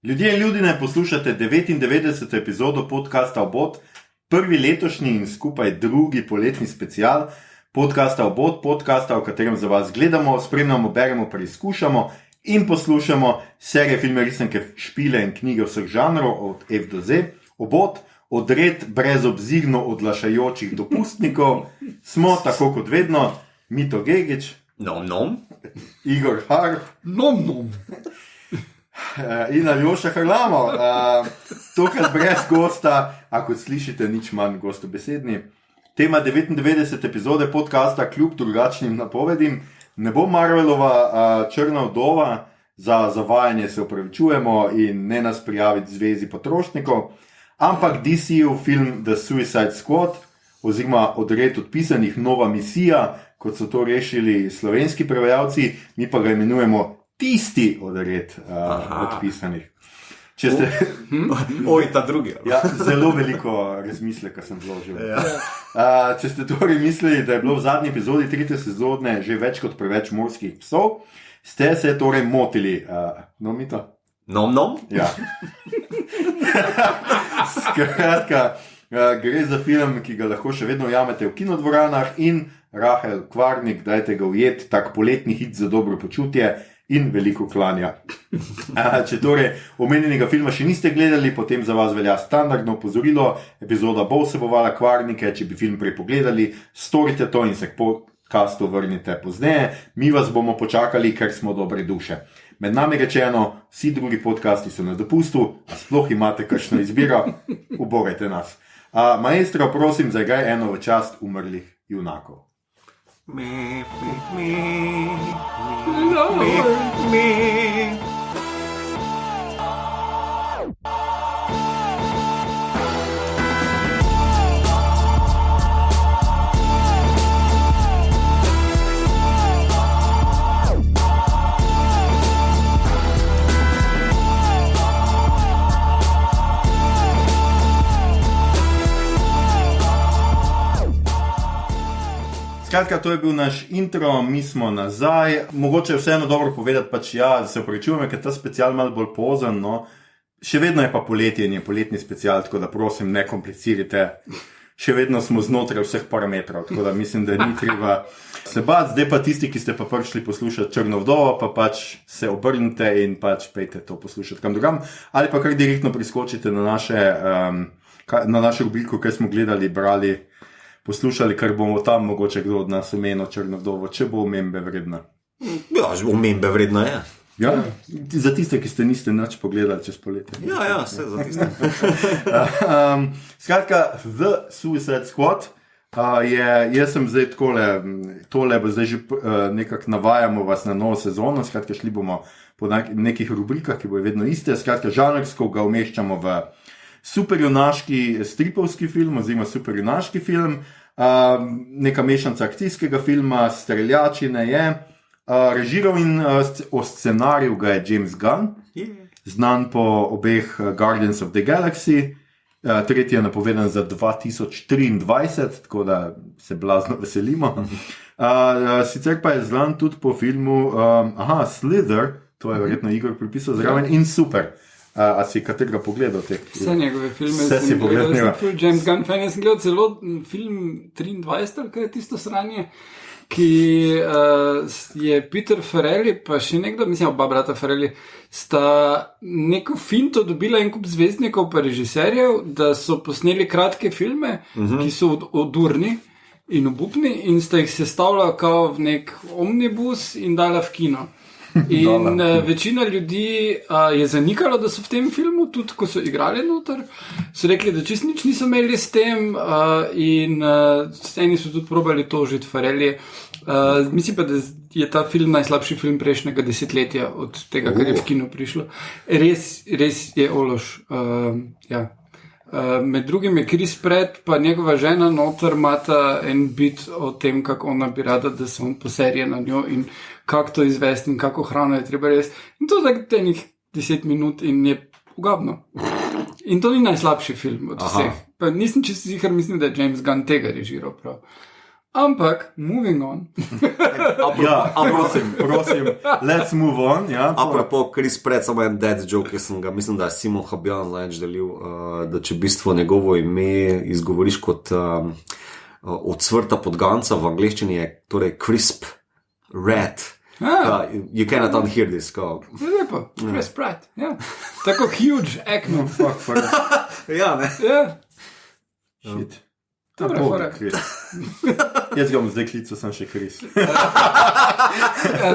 Ljudje in ljudine, poslušate 99. epizodo podcasta Obot, prvi letošnji in skupaj drugi poletni special podcasta Obot, podcasta, v katerem za vas gledamo, spremljamo, beremo, preizkušamo in poslušamo serije filme, risanke, špile in knjige vseh žanrov od F do Z. Obot, odred brezobzirno odlašajočih dopustnikov, smo tako kot vedno Mito Gegić, Nom. Igor Harp, Nom. In Aljoša Harlamov, tokrat brez gosta, a kot slišite, nič manj gostobesedni. Tema 99. epizode podcasta kljub drugačnim napovedim ne bo Marvelova Črna vdova, za zavajanje se opravičujemo in ne nas prijaviti Zvezi potrošnikov, ampak DC-ov film The Suicide Squad, oziroma odred odpisanih Nova misija, kot so to rešili slovenski prevajalci, mi pa ga imenujemo tisti odred odpisanih. Če ste... Oj, ta drugi. Ja, zelo veliko razmisleka sem vložil. Če ste torej mislili, da je bilo v zadnji epizodi 3. sezone že več kot preveč morskih psov, ste se torej motili. No, Mito? Nom? Ja. Skratka, gre za film, ki ga lahko še vedno ujamete v kinodvoranah in Rahel Kvarnik, dajte ga ujet, tak poletni hit za dobro počutje in veliko klanja. Če torej omenjenega filma še niste gledali, potem za vas velja standardno opozorilo, epizoda bo vsebovala kvarnike, če bi film prej pogledali, storite to in se k podcastu vrnite pozneje, mi vas bomo počakali, ker smo dobre duše. Med nami rečeno, vsi drugi podcasti so na dopustu, a sploh imate kakšno izbiro, ubogajte nas. Maestro, prosim, zaigraj eno v čast umrlih junakov. Me. Skratka, to je bil naš intro, mi smo nazaj. Mogoče je vseeno dobro povedati, da se opravičujemo, ker ta special malo bolj pozen, no. Še vedno je pa poletje in je poletni special, tako da prosim, ne komplicirajte. Še vedno smo znotraj vseh parametrov, tako da mislim, da ni treba se bati. Zdaj pa tisti, ki ste pa prišli poslušati Črno vdovo, pa se obrnite in pejte to poslušati kam drugam. Ali pa kar direktno priskočite na našo rubriko, kaj smo gledali, brali, poslušali, ker bomo tam mogoče kdo od nas omenil Črno vdovo, če bo omembe vredna. Ja, omembe vredna je. Ja, za tiste, ki niste nič pogledali čez poletje. Ja, vse za tiste. Skratka, The Suicide Squad jaz sem zdaj tole bo zdaj že nekako navajamo vas na novo sezono, skratka šli bomo po nekih rubrikah, ki bojo vedno iste, skratka žanrsko ga umeščamo v superjunaški stripovski film oziroma superjunaški film, neka mešanca akcijskega filma, streljačine je, režiral in o scenariju ga je James Gunn, znan po obeh Guardians of the Galaxy, tretji je napovedan za 2023, tako da se blazno veselimo. Sicer pa je znan tudi po filmu Slither, to je verjetno Igor pripisal zraven, in Super. A si katerega pogledal teh? Vse njegove filme sem gledal. James Gunn fan, jaz sem gledal celo film 23, kaj je tisto sranje, ki je Peter Farrelly, pa še nekdo, mislim, oba brata Farrelly, sta neko finto dobila en kup zvezdnikov pa režiserjev, da so posneli kratke filme, ki so odurni in obupni in sta jih sestavljala kao v nek omnibus in dala v kino. In večina ljudi je zanikala, da so v tem filmu, tudi ko so igrali noter, so rekli, da čist nič niso imeli s tem in eni so tudi probali tožiti Farrelly. Mislim pa, da je ta film najslabši film prejšnjega desetletja od tega, kar je v kino prišlo. Res je ološ. Med drugim je Chris Pratt pa njegova žena noter imata en bit o tem, kako ona bi rada, da se on poserje na njo in kako to izvesti in kako hrano je treba res. In to je tenih 10 minut in je ugabno. In to ni najslabši film od vseh. Pa nisem čisto ziher, mislim, da je James Gunn tega režiral prav. Ampak, moving on. Ja, prosim, let's move on. Ja, Apropo, Chris Pratt, samo en dead joke, ki sem ga, mislim, da je Simon Habjan zadnjič delil, da če v bistvu njegovo ime izgovoriš kot odsvrta podganca, v angleščini je torej crisp rat. You cannot unhear this. Lepo, Chris Pratt. Ja. Tako huge acno. Ja, ne. Ja. Shit. Dobra fora. Jaz ga bom zdaj klical, sem še Chris.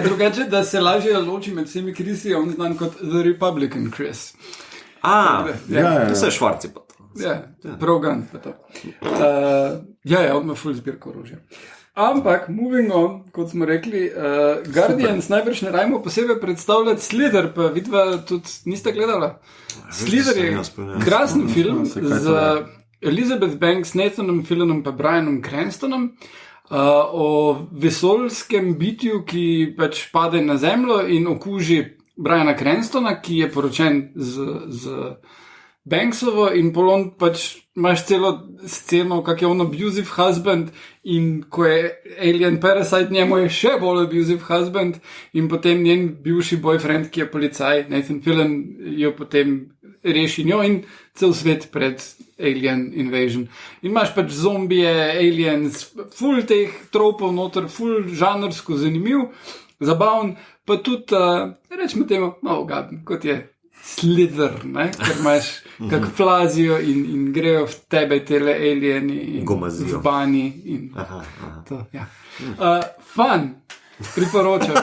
Drugače, da se lažje loči med vsemi Chrisi, je on znan kot The Republican Chris. To se je Švarci pa to. Ja, Progan pa to. On ima full zbirko orožja. Ampak, moving on, kot smo rekli, Guardians najbrž ne rajmo posebej predstavljati Slither, pa vidva tudi niste gledala. Slither je krasen film z Elizabeth Banks, Nathanom Fillonom pa Brianom Cranstonom o vesoljskem bitju, ki pač pade na zemljo in okuži Briana Cranstona, ki je poročen z Banksovo in polon pač imaš celo sceno, kak je on abusive husband in ko je Alien Parasite, njemu je še bolj abusive husband in potem njen bivši boyfriend, ki je policaj, Nathan Fillion, jo potem reši njo in cel svet pred Alien Invasion. In imaš pač zombije, aliens, full teh tropov noter, full žanrsko zanimiv, zabavn, pa tudi, rečemo temu, malo gaben, kot je Slither, ne? Ker imaš kak flazijo in grejo v tebe tele alieni in gomazijo v bani in to, ja. Fun, priporočam.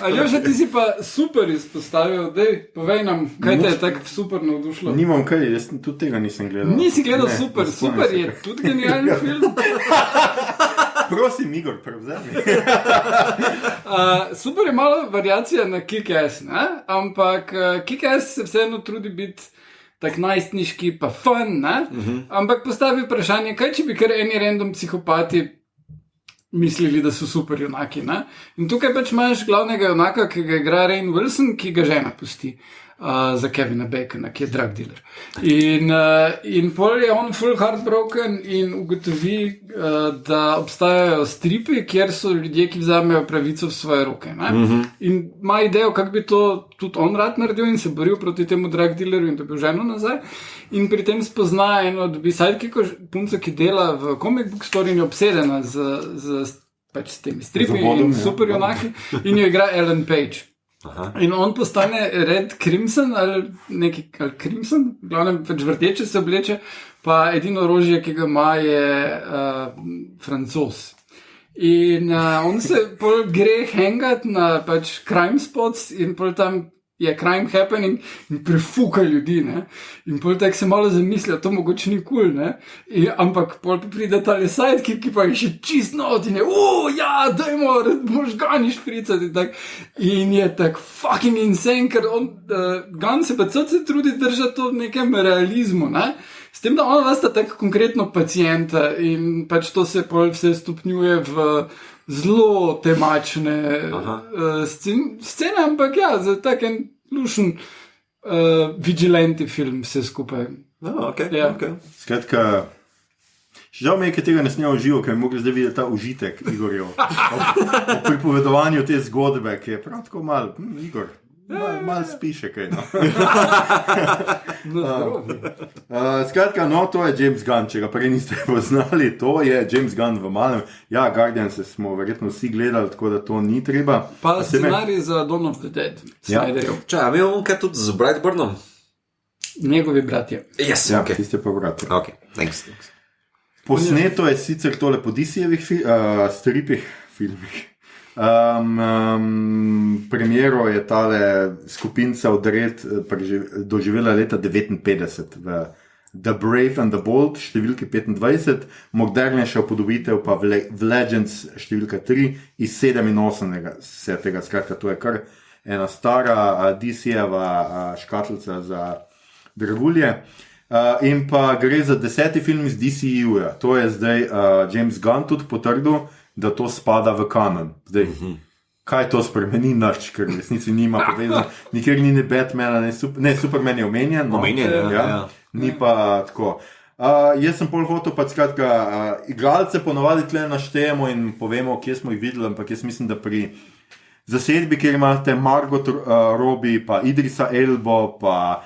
Aljoša, ti si pa super izpostavil, dej, povej nam, kaj te je tako super navdušilo. Nimam kaj, jaz tudi tega nisem gledal. Nisi gledal super, super je tudi genialni film. Prosim, Igor, prevzemi. Super je malo variacija na Kick-Ass, ne? Ampak Kick-Ass se vseeno trudi biti tak najstniški pa fun, ne? Ampak postavi vprašanje, kaj če bi kar eni random psihopati mislili, da so super junaki, ne? In tukaj pač imaš glavnega junaka, ki ga igra Rainn Wilson, ki ga žena pusti za Kevina Bacona, ki je drug dealer. In pol je on full heartbroken in ugotovi, da obstajajo stripi, kjer so ljudje, ki vzamejo pravico v svoje roke, ne? In ima idejo, kako bi to tudi on rad naredil in se boril proti temu drug dealerju in dobil ženo nazaj. In pri tem spozna eno dobi sidekickov punco, ki dela v comic book store in je obsedena pač s temi stripi in super junaki in jo igra Ellen Page. In on postane Red Crimson ali Crimson, glavnem pač vrteče se obleče, pa edino orožje, ki ga ima, je Francoz. In on se pol gre hangat na pač crime spots in pol tam je crime happening in prefuka ljudi, ne. In pol tak se malo zamislijo, to mogoče ni cool, ne. Ampak pol pride tale sidekick, ki pa je še čist not in je, ja, dajmo, možgani špricati in tak. In je tak fucking insane, ker on, Gunn se pa se trudi držati to v nekem realizmu, ne. S tem, da ona sta tak konkretno pacijenta in pač to se pol vse stopnjuje v zelo temačne scene, ampak ja, za tak en lušen vigilante film vse skupaj. Skratka, žal mi je, ker tega ne snema v živo, ker bi mogli zdaj videti ta užitek Igorjev o pripovedovanju te zgodbe, ki je prav tako malo, Igor, malo spiše kaj, no. Skratka, no, to je James Gunn, če ga prej niste poznali, to je James Gunn v malem. Ja, Guardians smo verjetno vsi gledali, tako da to ni treba. Pa scenarij za Dawn of the Dead, Snyderjev. Čaj, a mi imamo kaj tudi z Brightburnom? Njegovi bratje. Yes, Ja, okay. tiste pa bratje. Ok, thanks. Posneto je sicer tole po DC-jevih stripih filmih. Premiero je tale skupinca Odred doživela leta 1959 v The Brave and the Bold številki 25, modernejša upodobitev pa v Legends številka 3 iz 87. Skratka, to je kar ena stara DC-jeva škatlica za dragulje. In pa gre za 10. film iz DCU-ja. To je zdaj James Gunn tudi potrdil, da to spada v kanon. Zdaj, kaj to spremeni naš, ker v resnici nima povezan, nikjer ni ne Batmana, ne Superman je omenjen. Omenjen, ja. Ni pa tako. Jaz sem pol hotel, pa skratka, igralce ponovadi tle naštejemo in povemo, kje smo jih videli, ampak jaz mislim, da pri zasedbi, kjer imate Margot Robbie, pa Idrisa Elbo, pa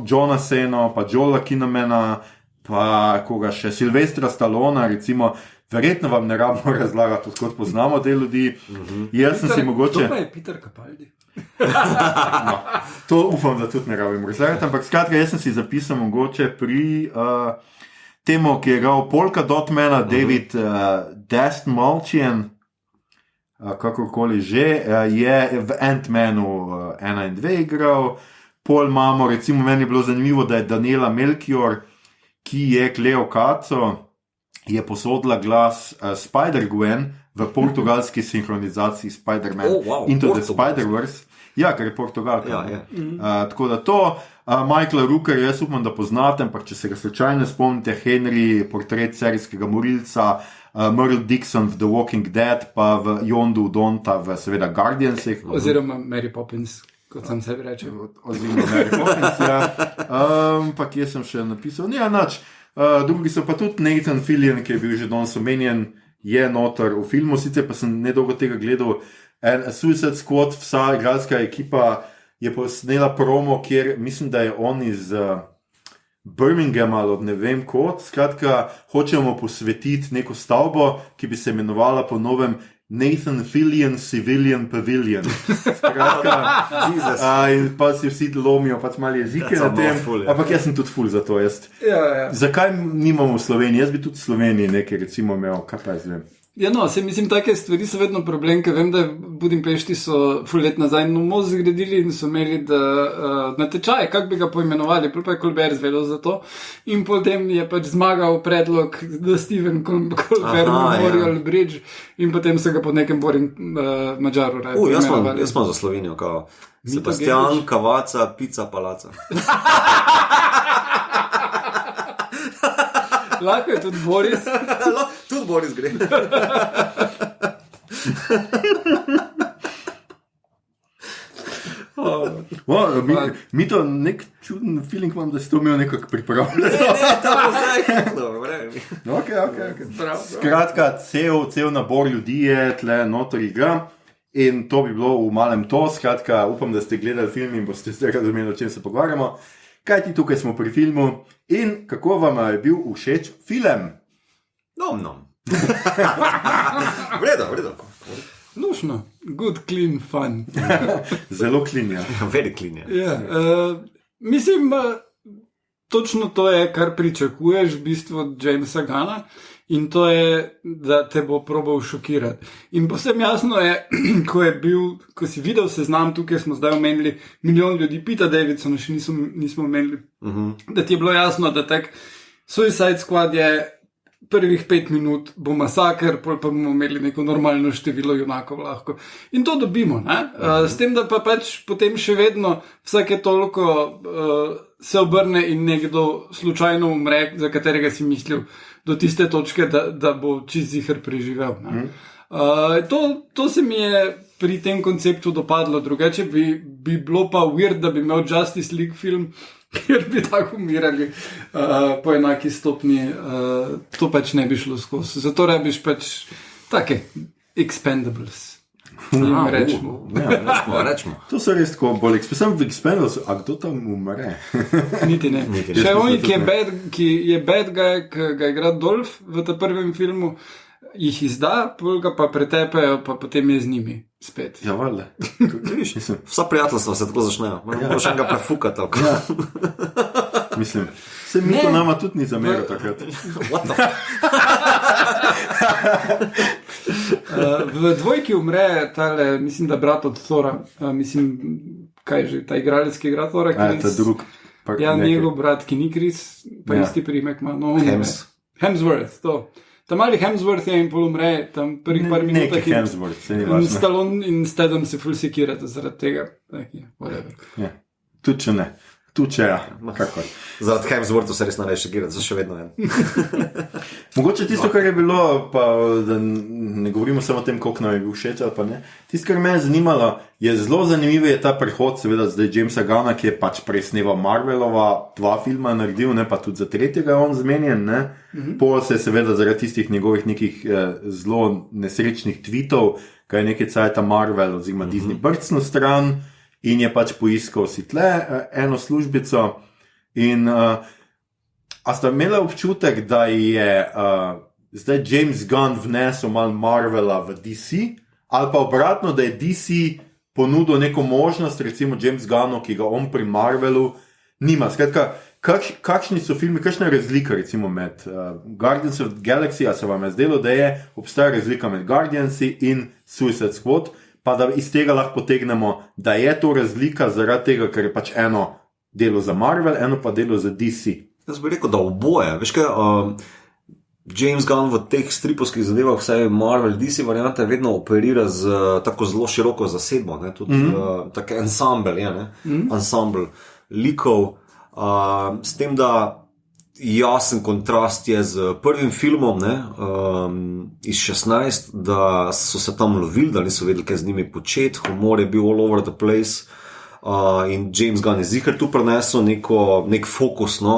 Johna Seno, pa Joela Kinamana, pa koga še, Silvestra Stallona, recimo, verjetno vam ne rabimo razlagati, odkot poznamo te ljudi. Jaz sem si mogoče... To pa je Peter Capaldi. No, to upam, da tudi ne rabim razlagati, ampak skratka, jaz sem si zapisal mogoče pri temu, ki je igral Polka Dotmana, David Dastmalchian, kakorkoli že, je v Ant-Manu 1 in 2 igral. Pol imamo, recimo, meni je bilo zanimivo, da je Daniela Melchior, ki je Cleo Caco, je posodila glas Spider-Gwen v portugalski sinhronizaciji Spider-Man Into the Spider-Verse. Ja, ker je Portugalka. Tako da to, Michaela Rooker, jaz upam, da poznate, ampak če se ga slučajno spomnite, Henry, portret serijskega morilca, Merle Dixon v The Walking Dead, pa v Yondu Donta v seveda Guardiansih. Oziroma Mary Poppins, kot sem sebi rečel. Oziroma Mary Poppins, ja. Ampak jaz sem še napisal, ja, nič. Drugi so pa tudi Nathan Fillion, ki je bil že danes omenjen, je noter v filmu, sicer pa sem nedolgo tega gledal, Suicide Squad, vsa igralska ekipa je posnela promo, kjer mislim, da je on iz Birminghama ali od ne vem kot, skratka, hočemo posvetiti neko stavbo, ki bi se imenovala po novem Nathan Fillion Civilian Pavilion. Skratka, in pa si vsi lomijo pač malo jezike na tem, ampak jaz sem tudi ful za to. Zakaj nimamo v Sloveniji? Jaz bi tudi v Sloveniji nekaj recimo imel, kaj pa jaz vem. Ja, no, mislim, take stvari so vedno problem, ker vem, da v Budimpešti so ful let nazaj most zgradili in so imeli natečaj, kako bi ga poimenovali, pa je Colbert zvedel za to in potem je pač zmagal predlog, da Steven Colbert Memorial Bridge in potem so ga pod nekem Madžaru poimenovali. Jaz smo za Slovenijo, kao Sebastian Kavaca, Pizza Palaca. Lahko je tudi Boris. Tudi Boris gre. Mi to nek čuden feeling imam, da si to imel nekako pripravljeno. To bo zdaj hitno, vremi. Ok. Skratka, cel nabor ljudi je tle notor igra in to bi bilo v malem to. Skratka, upam, da ste gledali film in boste zdaj razumeli, o čem se pogovarjamo. Kaj ti tukaj smo pri filmu in kako vam je bil všeč film? Nom. Vredo. Nušno. Good, clean, fun. Zelo clean, ja. Very clean, ja. Mislim, točno to je, kar pričakuješ v bistvu od Jamesa Gunna in to je, da te bo probal šokirati. In povsem jasno je, ko si videl seznam, tukaj smo zdaj omenili milijon ljudi, Pita Davidsona še nismo omenili, da ti je bilo jasno, da tak Suicide Squad je prvih 5 minut bo masaker, pol pa bomo imeli neko normalno število junakov lahko. In to dobimo, ne? S tem, da pa pač potem še vedno vsake toliko se obrne in nekdo slučajno umre, za katerega si mislil do tiste točke, da bo čist ziher preživel. To se mi je pri tem konceptu dopadlo, drugače bi bilo pa weird, da bi imel Justice League film, kjer bi tako umirali po enaki stopni, to pač ne bi šlo skozi. Zato rabiš pač take Expendables. Rečemo. Rečemo. To so res tako bolj Sem v Expendables, a kdo tam umre? Niti ne. Še oni, ki je bad guy, ki ga igra Dolph v tem prvem filmu, jih izda, pa pretepejo, pa potem je z njimi spet. Ja, valjda. Vsa prijateljstva se tako začnejo. Moramo še enega prefukati. Ja. Mislim, se mi to nama tudi ni zameril takrat. What the V dvojki umre tale, mislim, da brat od Thora, kaj že, ta igralec, ki igra Thora, ta drug. Ja, njegov brat, ki ni Chris, pa isti primek ima. Hemsworth, to. Tam mali Hemsworth je in pol umre, tam prvih par minutah Neki Hemsworth, se ni važno. Stallone in Statham se ful sekirata zaradi tega. Whatever. Ja, tudi če ne. Tu če ja, kako. Zaradi Hemswortha se res najraje gledati, za še vedno en. Mogoče tisto, kar je bilo, pa da ne govorimo samo o tem, koliko nam je bil všeč ali pa ne. Tisto, kar me je zanimalo, je zelo zanimiv je ta prehod, seveda zdaj Jamesa Gunna, ki je pač prej snemal Marvelova 2 filma naredil, ne, pa tudi za 3. je on zmenjen, ne. Pol se je seveda zaradi tistih njegovih nekih zelo nesrečnih tweetov, kaj je nekaj cajta Marvel oziroma Disney brcnil stran in je pač poiskal si tle eno službico in a sta imela občutek, da je zdaj James Gunn vnesel malo Marvela v DC, ali pa obratno, da je DC ponudil neko možnost, recimo James Gunnu, ki ga on pri Marvelu nima. Skratka, kakšni so filmi, kakšna je razlika recimo med Guardians of the Galaxy, a se vam je zdelo, da obstaja razlika med Guardiansi in Suicide Squad, pa da iz tega lahko potegnemo, da je to razlika zaradi tega, ker je pač eno delo za Marvel, eno pa delo za DC. Jaz bi rekel, da oboje. Veš kaj, James Gunn v teh stripovskih zadevah, vsaj Marvel, DC variante, vedno operira z tako zelo široko zasedbo, ne? Tudi tak ensemble, je, ne? Ensemble likov, s tem, da jasen kontrast je z prvim filmom, ne, iz 16, da so se tam lovili, da niso vedeli, kaj z njimi početi, humor je bil all over the place, in James Gunn je ziher tu prenesel nek fokus, no,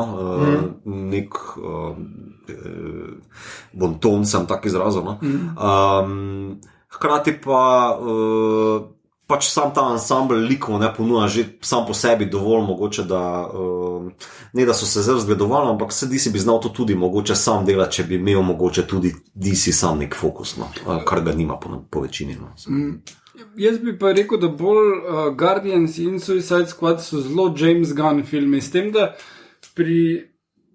nek bonton, sem tak izrazil, no. Hkrati pa pač sam ta ansambl likov ne ponuja že sam po sebi dovolj mogoče, da ne da so se zelo zgledovali, ampak se DC bi znal to tudi mogoče sam delati, če bi imel mogoče tudi DC sam nek fokus, no, kar ga nima po večini. No. Jaz bi pa rekel, da bolj Guardians in Suicide Squad so zelo James Gunn filmi, s tem, da pri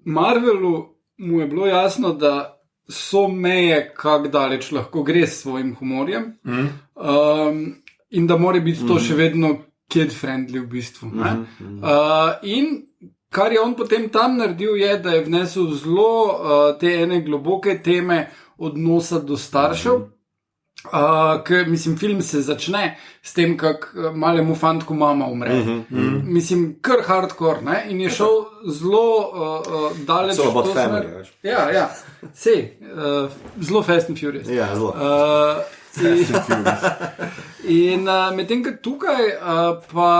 Marvelu mu je bilo jasno, da so meje, kak daleč lahko gre s svojim humorjem. In da mora biti to še vedno kid-friendly v bistvu. In kar je on potem tam naredil, je, da je vnesel zelo te ene globoke teme odnosa do staršev. Ker, mislim, film se začne s tem, kak malemu fantku mama umre. Mislim, kar hardcore, ne? In je šel zelo daleč. It's all about family, veš. Ja. Sej, zelo Fast and Furious. Ja, zelo. In medtem, ko tukaj pa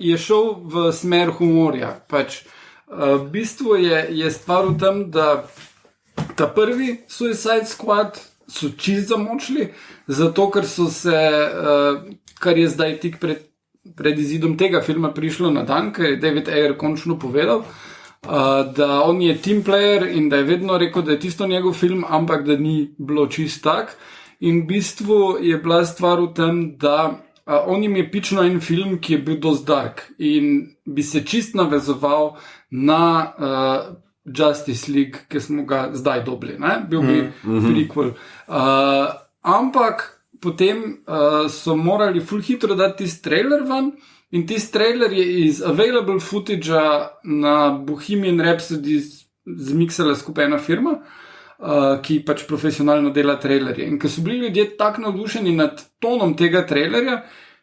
je šel v smer humorja. Pač, v bistvu je stvar v tem, da ta prvi Suicide Squad so čist zamočili, zato ker so se, kar je zdaj tik pred izidom tega filma prišlo na dan, ker je David Ayer končno povedal, da on je team player in da je vedno rekel, da je tisto njegov film, ampak da ni bilo čist tak. In v bistvu je bila stvar v tem, da on jim je pično en film, ki je bil dosti dark in bi se čist navezoval na Justice League, ki smo ga zdaj dobili, ne? Bil bi prequel. Ampak potem so morali ful hitro dati tisti trailer ven in tisti trailer je iz available footage na Bohemian Rhapsody zmiksala skupaj ena firma, ki pač profesionalno dela trailerje. In ko so bili ljudje tako navdušeni nad tonom tega trailerja,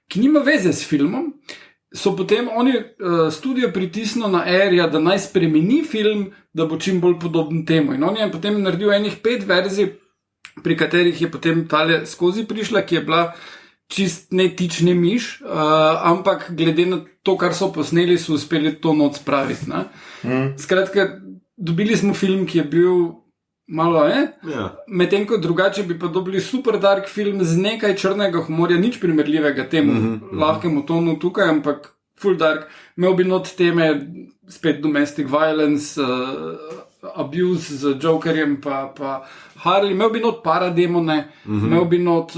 ki nima veze s filmom, so potem oni studio pritisnili na Airja, da naj spremeni film, da bo čim bolj podoben temu. In on je potem naredil enih 5 verzij, pri katerih je potem tale skozi prišla, ki je bila čist ne tič, ne miš, ampak glede na to, kar so posneli, so uspeli to noč spraviti. Skratka, dobili smo film, ki je bil malo, medtem ko drugače bi pa dobili super dark film z nekaj črnega humorja, nič primerljivega temu lahkemu tonu tukaj, ampak full dark, imel bi not teme spet domestic violence, abuse z Jokerjem pa Harley, imel bi not parademone, imel bi not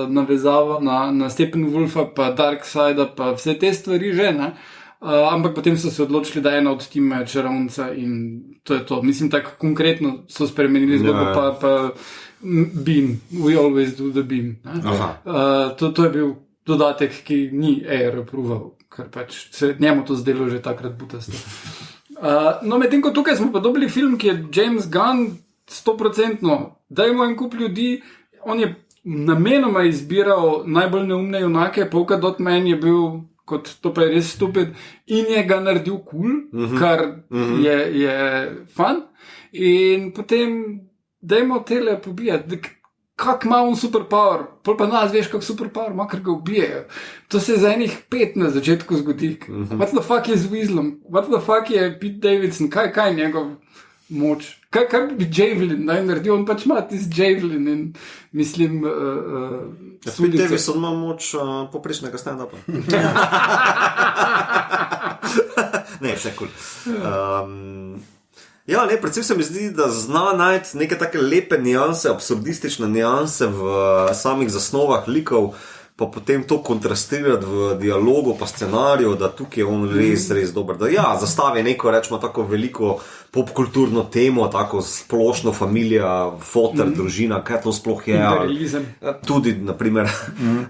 navezavo na Steppenwolfa pa Darkseida pa vse te stvari že, ne? Ampak potem so se odločili, da je ena od tima čarovnica in to je to. Mislim, tako konkretno so spremenili zgodbo, pa Beam, we always do the Beam. To je bil dodatek, ki ni Air approval, ker pač se njemu to zdelo že takrat butasto. No, medtem ko tukaj smo pa dobili film, ki je James Gunn 100%, dajmo en kup ljudi, on je namenoma izbiral najbolj neumne junake, Polka Dot Man je bil kot to pa je res stupid, in je ga naredil kul, kar je fun. In potem dajmo tele pobijati. Kak ima on superpower, pol pa nas veš, kak superpower ima, ker ga ubijejo. To se za enih 5 na začetku zgodi. What the fuck je z Weaslom? What the fuck je Pete Davidson? Kaj je njegov moč? Kaj bi Javelin naredil? On pač ima tisti Javelin in mislim... Pete Davidson ima moč poprečnega stand-upa. Ne, vse kul. Ja, ne, predvsem se mi zdi, da zna najti neke take lepe nianse, absurdistične nianse v samih zasnovah likov, pa potem to kontrastirati v dialogu pa scenariju, da tukaj je on res dober. Da ja, zastavi neko, rečemo, tako veliko popkulturno temo, tako splošno familija, foter, družina, kaj to sploh je. Imperializem. Tudi, naprimer.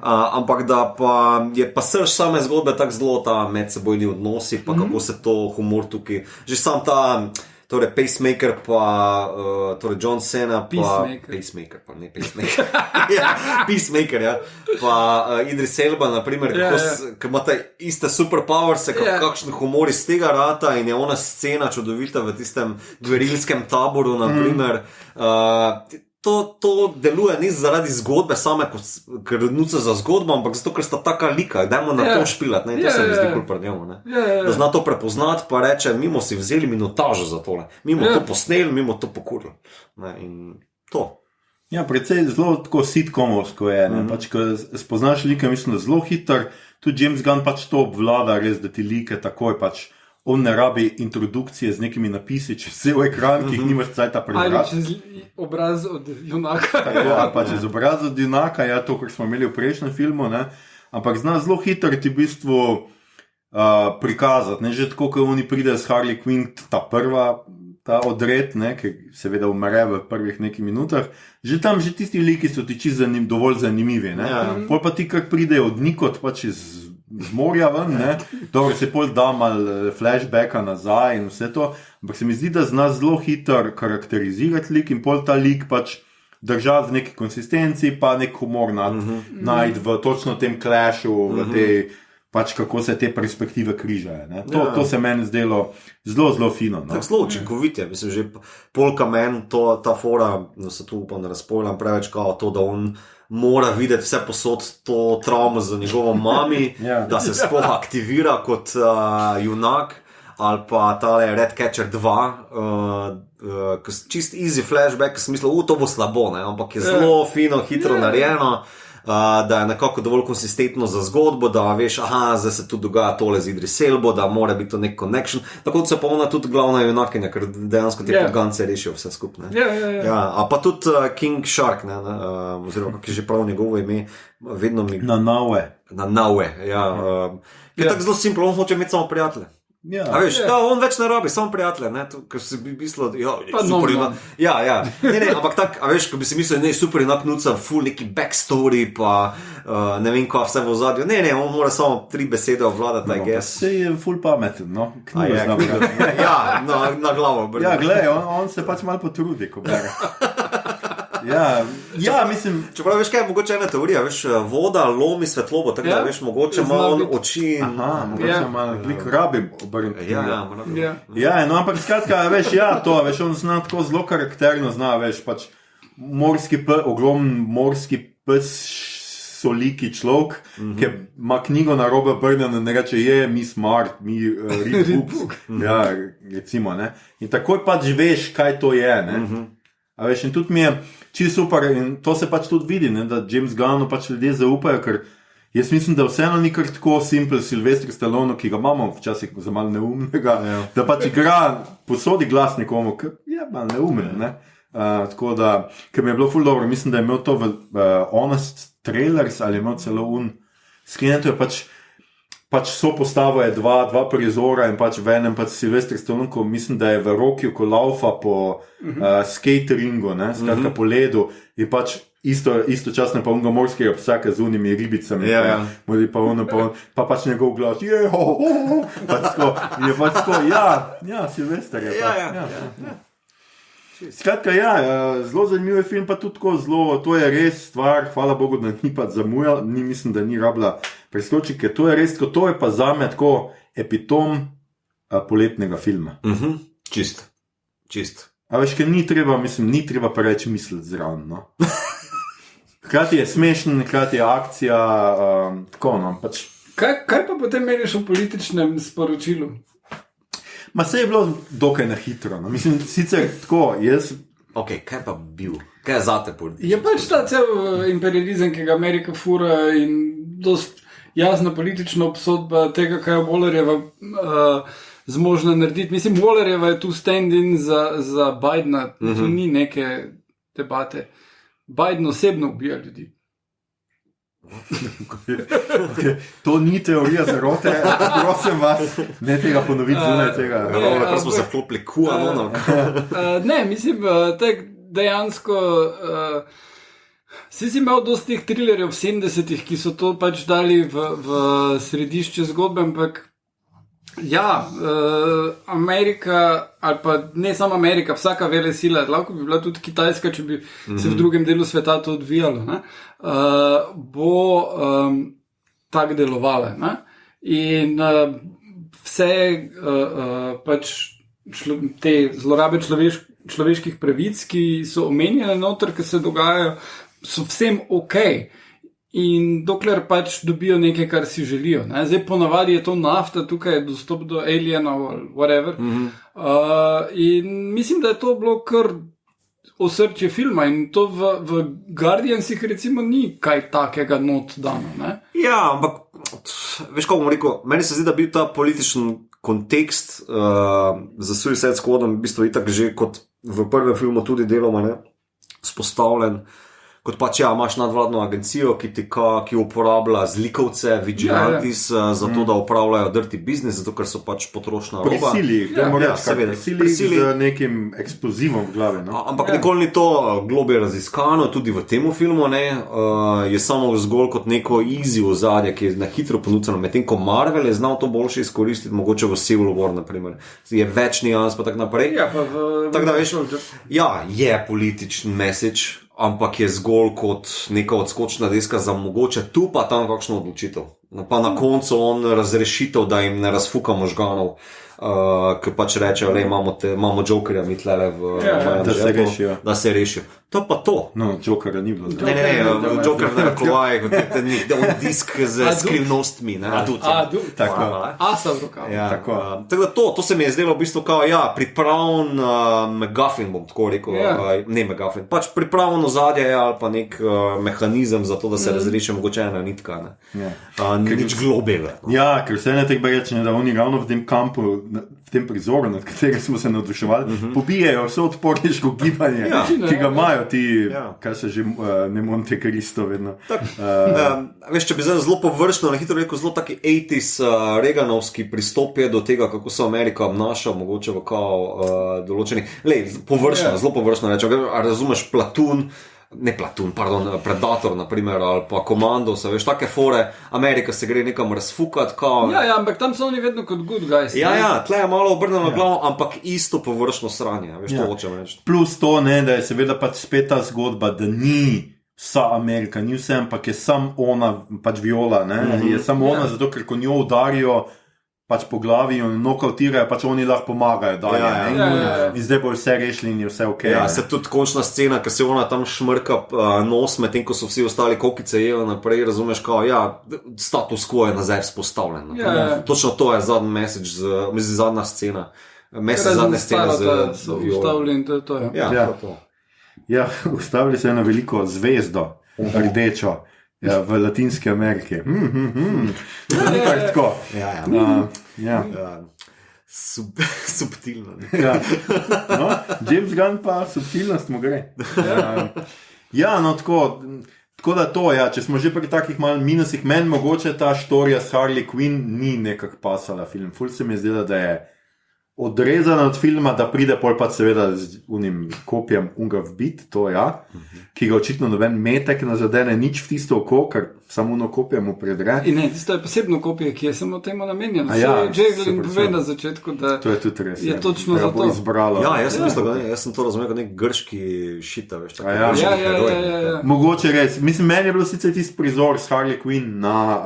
Ampak da pa je pa srž same zgodbe tako zelo ta medsebojni odnosi, pa kako se to humor tukaj, že sam ta... Torej, Pacemaker pa, torej John Cena pa... Pacemaker, ja. Pa Idris Elba, naprimer, kako ima ta iste superpowers, kakšen humor iz tega rata in je ona scena čudovita v tistem gverilskem taboru, naprimer. To deluje ni zaradi zgodbe same, ker nuca za zgodbo, ampak zato, ker sta taka lika, dajmo na to špilat, ne, to se mi zdi kul pri njemu, ne. Da zna to prepoznati, pa reče, mi smo si vzeli minutažo za tole, mi smo to posneli, mi smo to pokurili, ne, in to. Ja, precej zelo tako sitcomovsko je, ne, pač, ko spoznaš like, mislim, da zelo hiter, tudi James Gunn pač to obvlada res, da ti like takoj pač, on ne rabi introdukcije z nekimi napisi, čez cel ekran, ki jih nimaš cajta prebrati. Ali čez obraz od junaka. Tako, ali pa čez obraz od junaka, ja, to, kar smo imeli v prejšnjem filmu, ne. Ampak zna zelo hitro ti v bistvu prikazati, ne, že tako, ko oni pridejo s Harley Quinn, ta odred, ne, ki seveda umre v prvih nekaj minutah, že tam že tisti liki so ti čisto dovolj zanimivi, ne. Pol pa ti kar pridejo od nikot, pač iz morja ven, ne, dobro se pol da malo flashbacka nazaj in vse to, ampak se mi zdi, da zna zelo hitro karakterizirati lik in pol ta lik pač držati v neki konsistenci, pa nek humor najti v točno tem clashu, v tej, pač kako se te perspektive križajo, ne. To se meni zdelo zelo fino, no. Tako zelo učinkovit je, mislim, že polka meni ta fora, da se tu upam, da razpojljam preveč kao to, da on mora videti vse posod to travmo za njegovo mami, da se sploh aktivira kot junak, ali pa tale Redcatcher 2, čist easy flashback, ki sem mislil, to bo slabo, ne? Ampak je zelo fino, hitro narejeno, da je nekako dovolj konsistentno za zgodbo, da veš, zdaj se tu dogaja tole z Idris Elbo, da mora biti to nek connection, tako da se pa ona tudi glavna junakinja, ker dejansko te podgance rešijo vse skupne. A pa tudi King Shark, ne, oziroma kak je že prav njegovo ime, vedno mi... Nanaue, ja. Je tako zelo simpel, on hoče imeti samo prijatelje. A veš, on več ne rabi, samo prijatelje, ne, ker si bi mislil, super junak. Ne, ampak tak, a veš, ko bi si mislil, ne, super junak nuca, full neki backstory, pa ne vem, ko vse v ozadju. Ne, on mora samo 3 besede obvladati, I guess. Se je full pameten, no. Na glavo. Ja, glej, on se pač malo potrudi, ko bere. Ja, mislim... Čeprav veš kaj, mogoče ena teorija, veš, voda lomi svetlobo, tako da veš, mogoče malo oči in... mogoče malo glik rabim obrniti. Ja, no, ampak skratka, veš, veš, on zna tako zelo karakterno, zna, veš, pač ogromen morski pes soliki človek, ki ima knjigo na robe obrnjeno in reče, mi smart, mi read books. Ja, recimo, ne. In takoj pač veš, kaj to je, ne. A veš, in tudi mi je čisto super in to se pač tudi vidi, ne, da James Gunnu pač ljudje zaupajo, ker jaz mislim, da vseeno ni kar tako simple Sylvester Stallone, ki ga imamo včasih za malo neumnega, da pač igra, posodi glas nekomu, ki je malo neumen, ne. Tako da, ker mi je bilo ful dobro, mislim, da je imel to v Honest Trailers ali je imel celo skrinjeno, to je pač so postavo je dva prizora in pač v enem pač Sylvester Stallone, ko mislim, da je v Rockyu, ko laufa po skateringu, ne, skratka po ledu in pač istočasno pa unga morskega psa z unimi ribicami, pa pač njegov glas, pač tako, in je pač tako, Sylvester je pač, Skratka, ja, zelo zanimiv je film, pa tudi tako zelo, to je res stvar, hvala Bogu, da ni pa zamujal, mislim, da ni rabila preskočiti, ker to je res, to je pa zame tako epitom poletnega filma. Čist. A veš, ker ni treba preveč misliti zraven, no. Hkrati je smešen, hkrati je akcija, tako, no, pač. Kaj pa potem meniš o političnem sporočilu? Ma se je bilo dokaj na hitro, no. Mislim, sicer tako, jaz... Ok, kaj pa bil? Kaj je zate politično? Je pač ta cel imperializem, ki ga Amerika fura in dost jasna politična obsodba tega, kaj je Wallerjeva zmožna narediti. Mislim, Wallerjeva je tu stand-in za Bidena, tu ni neke debate. Biden osebno ubija ljudi. Okay. To ni teorija zarote, prosim vas, ne tega ponoviti zunaj tega. Ko smo se vklopili QAnon. Ne, mislim, dejansko si imel dosti teh thrillerjev v 70-ih, ki so to pač dali v središče zgodbe, ampak ja, Amerika, ali pa ne samo Amerika, vsaka velesila, lahko bi bila tudi Kitajska, če bi se v drugem delu sveta to odvijalo, ne? Bo tako delovala. Ne? In vse pač te zlorabe človeških pravic, ki so omenjene noter, ki se dogajajo, so vsem ok. In dokler pač dobijo nekaj, kar si želijo. Ne? Zdaj ponavadi je to nafta, tukaj je dostop do alienov ali whatever. In mislim, da je to bilo kar osrčje filma in to v Guardiansih recimo ni kaj takega not dano. Ne? Ja, ampak veš, kako bom rekel, meni se zdi, da bi ta političen kontekst za Suicide Squadom v bistvu itak že kot v prvem filmu tudi deloma ne, spostavljen. Kot pač imaš nadvladno agencijo, ki uporablja zlikovce, vigilantis, zato da upravljajo dirty business, zato ker so pač potrošna roba. Prisili z nekim eksplozivom v glavi. No? Ampak nikoli ni to globlje raziskano, tudi v temu filmu ne, je samo zgolj kot neko easy ozadje, ki je na hitro ponudeno, medtem ko Marvel je znal to boljše izkoristiti, mogoče v Civil War, naprimer. Je več nijans pa tak naprej. Ja, pa tak da, veš, je političen message, ampak je zgolj kot neka odskočna deska za mogoče tu pa tam kakšno odločitev. Pa na koncu on razrešitev, da jim ne razfuka možganov, ki pač rečejo, imamo Jokerja mi tlele da se rešijo. To pa to. No, Jokerja ni bilo. Ne, Joker ne rekovaj, on disk z skrivnostmi. Tako. Asa v rokavu. Tako da to se mi je zdelo v bistvu kao, pripravljen McGuffin, bom tako rekel, ne McGuffin, pač pripravljen ozadje ali pa nek mehanizem za to, da se razreši mogoče ena nitka. Nič globele. Ja, ker vse ne tek reče, da oni ravno v tem kampu, v tem prizoru, nad katerega smo se navduševali, pobijajo vse odporniško gibanje, ki ga imajo ti, kaj se že ne Monte Cristo vedno. Veš, če bi zdaj zelo površno, na hitro rekel, zelo taki 80s Reaganovski pristop je do tega, kako se Amerika obnaša, mogoče v kao določenih, zelo površno rečem, razumeš Predator, naprimer, ali pa Komando, se veš, take fore, Amerika se gre nekam razfukat, kao... Ja, ampak tam so oni vedno kot good guys. Tle je malo obrneno glavo, ampak isto površno sranje, veš, to hočem reči. Plus to, ne, da je seveda pač spet ta zgodba, da ni vsa Amerika, ni vse, ampak je sam ona, pač Viola, ne, je samo ona, zato ker ko njo udarijo, pač po glavi in nokautirajo, pač oni lahko pomagajo dalje. In zdaj bo vse rešili in je vse ok. Ja, se tudi končna scena, ko se ona tam šmrka nos, medtem ko so vsi ostali kokice jejo naprej, razumeš, kao, status quo je nazaj vzpostavljen. Točno to je zadnji message, zadnja scena. Zadnja scena so ustavili in to je. Ja, ustavili so eno veliko zvezdo, rdečo. Ja, v Latinski Ameriki. Nekaj tako. Subtilno. No, James Gunn pa subtilnost mu gre. No, tako da to, če smo že pri takih malih minusih, meni mogoče ta štorija s Harley Quinn ni nekak pasala film. Ful se mi je zdela, da je odrezana od filma, da pride pol pa seveda z unim kopijem unga v bit, to ki ga očitno noben metek ne zadene nič v tisto oko, ker samo eno kopijo mu predre. In ne, tisto je posebno kopije, ki je samo temu namenjeno. Jacqueline pove na začetku, da to je tudi res. Je točno za to. Izbralo. Ja, jaz sem to razumel kot nek grški šita, veš, tako. Ja. Mogoče res. Mislim, meni je bilo sicer tisti prizor s Harley Quinn na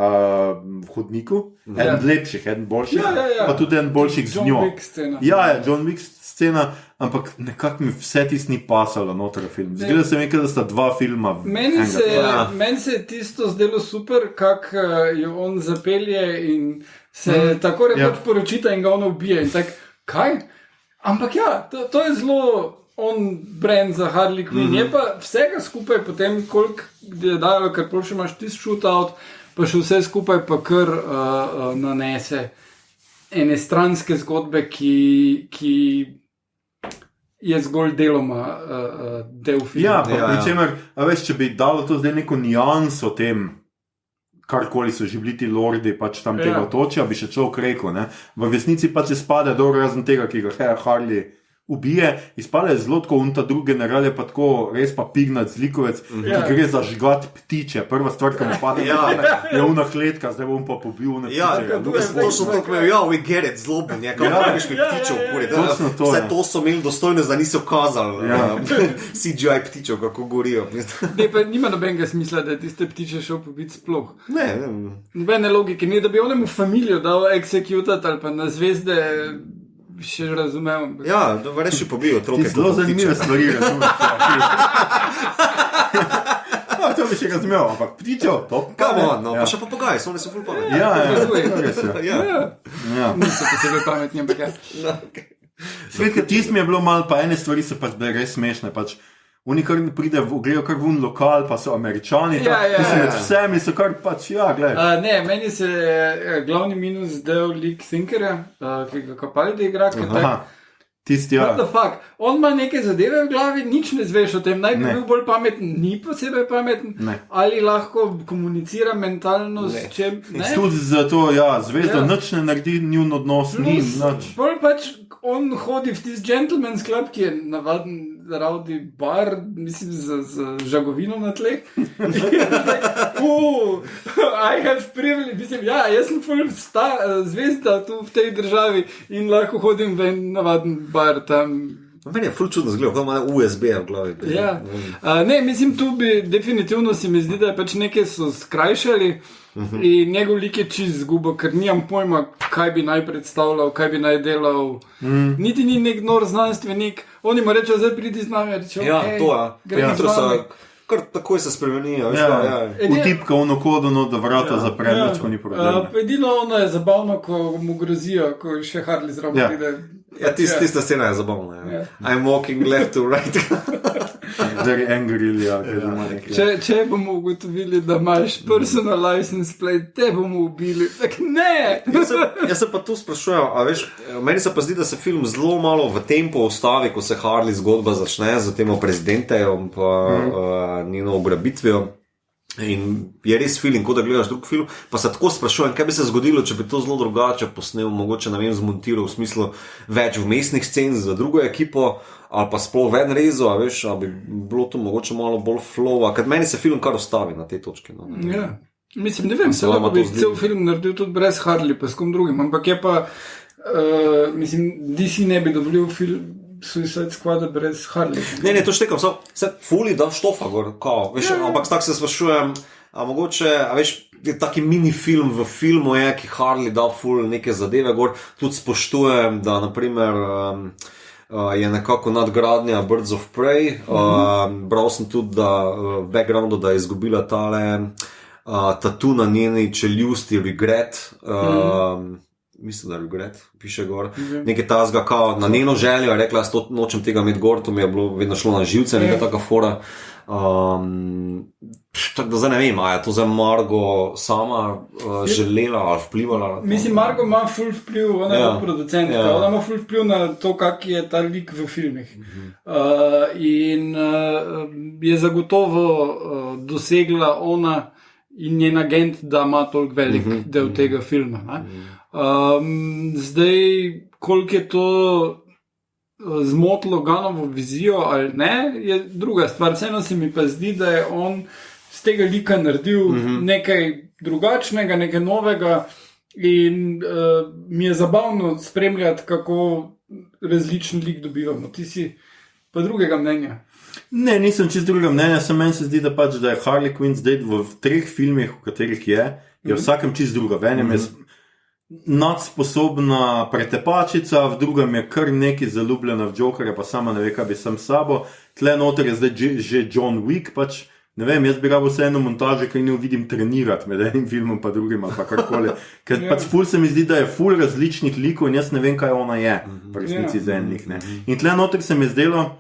hodniku, eden lepših, eden boljših, pa tudi eden boljših z njo. John Wick scena. Ja, John Wick scena, ampak nekako mi vse tisto ni pasalo noter v film. Zgleda se mi, da sta dva filma. Meni se je tisto zdelo super, kak jo on zapelje in se tako rekoč poročita in ga on ubije. In tak, kaj? Ampak ja, to je zelo on brand za Harley Quinn. Je pa vsega skupaj potem, koliko je dajo, ker pol še imaš tisti shootout, pa še vse skupaj pa kar nanese ene stranske zgodbe, ki je zgolj deloma del filma. Ja, pričemer, a veš, če bi dalo to zdaj neko nijanso tem, karkoli so že bili ti lordi, pač tam tega otočja, bi še človek rekel, ne. V resnici pač se spade dobro razen tega, ki ga Harley ubije, izpade zelo tako, ta drugi general je pa tako res pa pignat zlikovec, ki gre zažgat ptiče. Prva stvar, ki mu pade, je una kletka, zdaj bom pa pobil una ptiče. To so to, we get it, zloben je, kako rabiš mi ptičev kuriti. Vse to so imeli dostojno, da niso kazali CGI ptičev, kako gorijo. Ne, pa nima nobenega smisla, da je tiste ptiče šel pobiti sploh. Ne. Nobene logike, ni da bi onemu familijo dal executat ali pa na zvezde. Še razumem. Ja, reči pobijo otroke. Zelo zanimive stvari razumeš. To bi še razumel, ampak ptičev, to pa še papagaji, so oni so ful pametni. Niso posebej pametni, ampak Svetka, tist mi je bilo malo, pa ene stvari so pač bile res smešne, pač oni kar pride, gledajo kar vun lokal, pa so Američani, mislim, med vsemi so kar pač, gledaj. Ne, meni se glavni minus del lik Thinkerja, ki ga Capaldi igra, Tisti, what the fuck, on ima neke zadeve v glavi, nič ne zveš o tem, naj bi bil bolj pameten, ni posebej pameten, ali lahko komunicira mentalno s čem, ne? Tudi zato, zvezda nič ne naredi, njun odnos ni nič. Bolj pač on hodi v tisti gentleman's club, ki je navaden rowdy bar, mislim, z žagovino na tleh. I have privilege, mislim, jaz sem full zvezda tu v tej državi in lahko hodim v en navaden bar tam. Meni je ful čudno zgledal, kot ima USB v glavi. Ne, mislim, tu bi definitivno se mi zdi, da je pač nekaj so skrajšali in njegov lik je čist zgubo, ker nimam pojma, kaj bi naj predstavljal, kaj bi naj delal. Niti ni nek nor znanstvenik, oni mu rečejo, zdaj pridi z nami, rečejo, gremo z nami. Kar takoj se spremenijo. Utipka ono kodono, da vrata zapre, ničko ni problem. Edino ono je zabavno, ko mu grozijo, ko še Harley zraven pride. Tista scena je zabavna. I'm walking left to right. Very angry, Če bomo ugotovili, da imaš personal license plate, te bomo ubili. Tak ne! Jaz se pa tu sprašujem, a veš, meni se pa zdi, da se film zelo malo v tempo ustavi, ko se Harley zgodba začne z temo prezidentejem pa njeno ugrabitvijo. In je res film, kot da gledaš drug film, pa se tako sprašujem, kaj bi se zgodilo, če bi to zelo drugače posnel, mogoče, ne vem, zmontiral v smislu več vmesnih scen za drugo ekipo, ali pa sploh ven rezo, a veš, ali bi bilo to mogoče malo bolj flow, ker meni se film kar ustavi na tej točki. Mislim, ne vem, se lahko bi cel film naredil tudi brez Harley, pa s kom drugim, ampak je pa, mislim, DC ne bi dovolil film Suicide Squad brez Harley. Ne, to štekam, se fuli da štofa gor, kao, veš, ampak tako se sprašujem, a mogoče, a veš, je taki mini film v filmu je, ki Harley da ful neke zadeve gor, tudi spoštujem, da naprimer je nekako nadgradnja Birds of Prey, bral sem tudi, da v backgroundu, da je izgubila tale tatu na njeni čeljusti Regret, mislim, da Regret, piše gor, nekaj tazga, kao, na njeno željo je rekla, jaz nočem tega imeti gor, to mi je bilo vedno šlo na živce, neka taka fora. Tako da zdaj ne vem, a je to za Margo sama želela ali vplivala? Mislim, Margo ima ful vpliv, ona je producentka, ona ima ful vpliv na to, kak je ta lik v filmih. In je zagotovo dosegla ona in njen agent, da ima toliko velik del tega filma. Zdaj, koliko je to zmotilo Gunovo vizijo ali ne, je druga stvar. Vseeno se mi pa zdi, da je on z tega lika naredil nekaj drugačnega, nekaj novega. In mi je zabavno spremljati, kako različen lik dobivamo. Ti si pa drugega mnenja. Ne, nisem čist drugega mnenja, samo meni se zdi, da je Harley Quinn zdaj v 3 filmih, v katerih je vsakem čist druga. V enem je nadsposobna pretepačica, v drugem je kar neki zaljubljena v Jokerja, pa sama ne ve, kaj bi sam sabo. Tle noter je zdaj že John Wick, pač ne vem, jaz bi rabo vseeno montaže, ker ne vidim trenirati med enim filmom pa drugim ali pa karkoli. Ker pač ful se mi zdi, da je ful različnih likov in jaz ne vem, kaj ona je v resnici za en lik. In tle noter se mi je zdelo,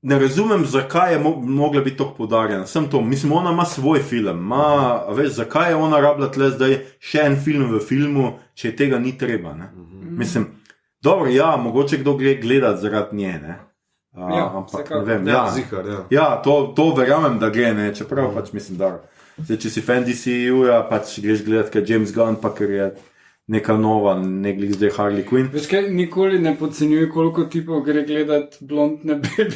ne razumem, zakaj je mogla biti tako poudarjena. Sem to, mislim, ona ima svoj film, veš, zakaj je ona rabila tle zdaj še en film v filmu, če tega ni treba, ne? Mislim, dobro, ja, mogoče kdo gre gledati zaradi nje, ne? Ampak ne vem, zihar, to verjamem, da gre, ne, čeprav pač mislim, da zdaj, če si fan DCU-ja, pač greš gledati, ker James Gunn, pa ker je neka nova, nekaj zdaj Harley Quinn. Veš kaj, nikoli ne podcenjuj, koliko tipov gre gledati blondne bebe.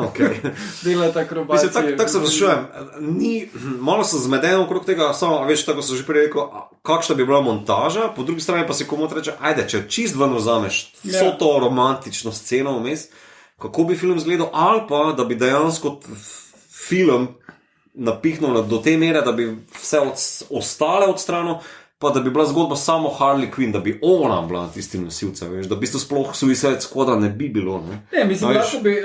Okay. Delati akrobacije. Tako se sprašujem, malo sem zmeden okrog tega, samo, veš, tako so že prej rekel, kakšna bi bila montaža, po drugi strani pa si komu reče, ajde, če čist ven vzameš vso to romantično sceno vmes, kako bi film izgledal, ali pa, da bi dejansko film napihnil do te mere, da bi vse ostale odstranil, pa da bi bila zgodba samo Harley Quinn, da bi ona bila tisti nosilca, veš, da v bistvu sploh Suicide Squada ne bi bilo. Ne, mislim,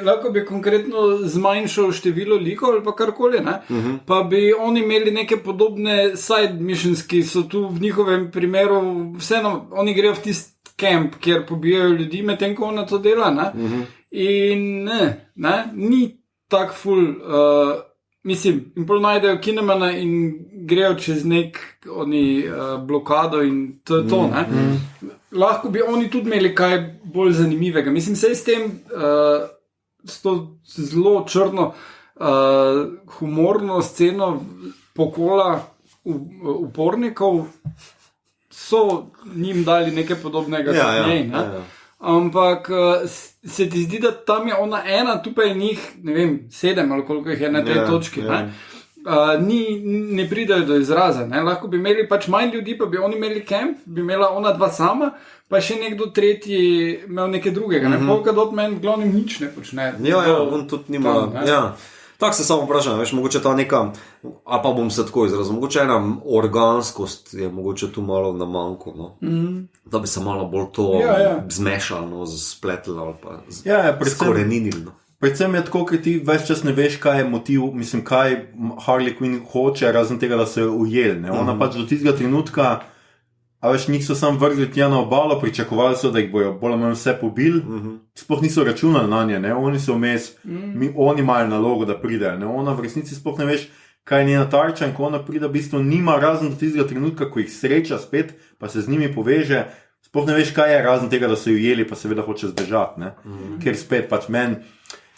lahko bi konkretno zmanjšal število likov ali pa karkoli, ne? Pa bi oni imeli neke podobne side missions, ki so tu v njihovem primeru, vseeno, oni grejo v tist camp, kjer pobijajo ljudi, medtem ko ona to dela, ne? In ne, ni tak ful... Mislim, in pol najdejo Kinemana in grejo čez nek blokado in to je to, ne? Lahko bi oni tudi imeli kaj bolj zanimivega. Mislim, sej s tem, s to zelo črno humorno sceno pokola upornikov so njim dali nekaj podobnega kot njej, ne? Ampak se ti zdi, da tam je ona ena, tu pa je njih, ne vem, 7 ali koliko jih je na tej točki, ne? Ne pridajo do izraza, ne? Lahko bi imeli pač manj ljudi, pa bi oni imeli camp, bi imela ona 2 sama, pa še nekdo tretji imel nekaj drugega, ne? Polka dot meni v glavnem nič ne počne. On tudi nima, tako se samo vprašam, veš, mogoče ta neka, ali pa bom se tako izrazil, mogoče ena organskost je mogoče tu malo na manjku, no? Da bi se malo bolj to zmešalo, no, spletlo ali pa skoreninilo. Predvsem je tako, ker ti več čas ne veš, kaj je motiv, mislim, kaj Harley Quinn hoče, razen tega, da se je ujel, ne? Ona pač do tistega trenutka, a veš, njih so sam vrgli tja na obalo, pričakovali so, da jih bojo bolj ali manj vse pobili, sploh niso računali na nje, ne? Oni so vmes, oni imajo nalogo, da pridejo, ne? Ona v resnici sploh ne veš, kaj je njena tarča in ko ona pride, v bistvu nima, razen do tistega trenutka, ko jih sreča spet, pa se z njimi poveže, sploh ne veš, kaj je, razen tega, da so jo ujeli, pa seveda hoče zbežati, ne? Ker spet pač meni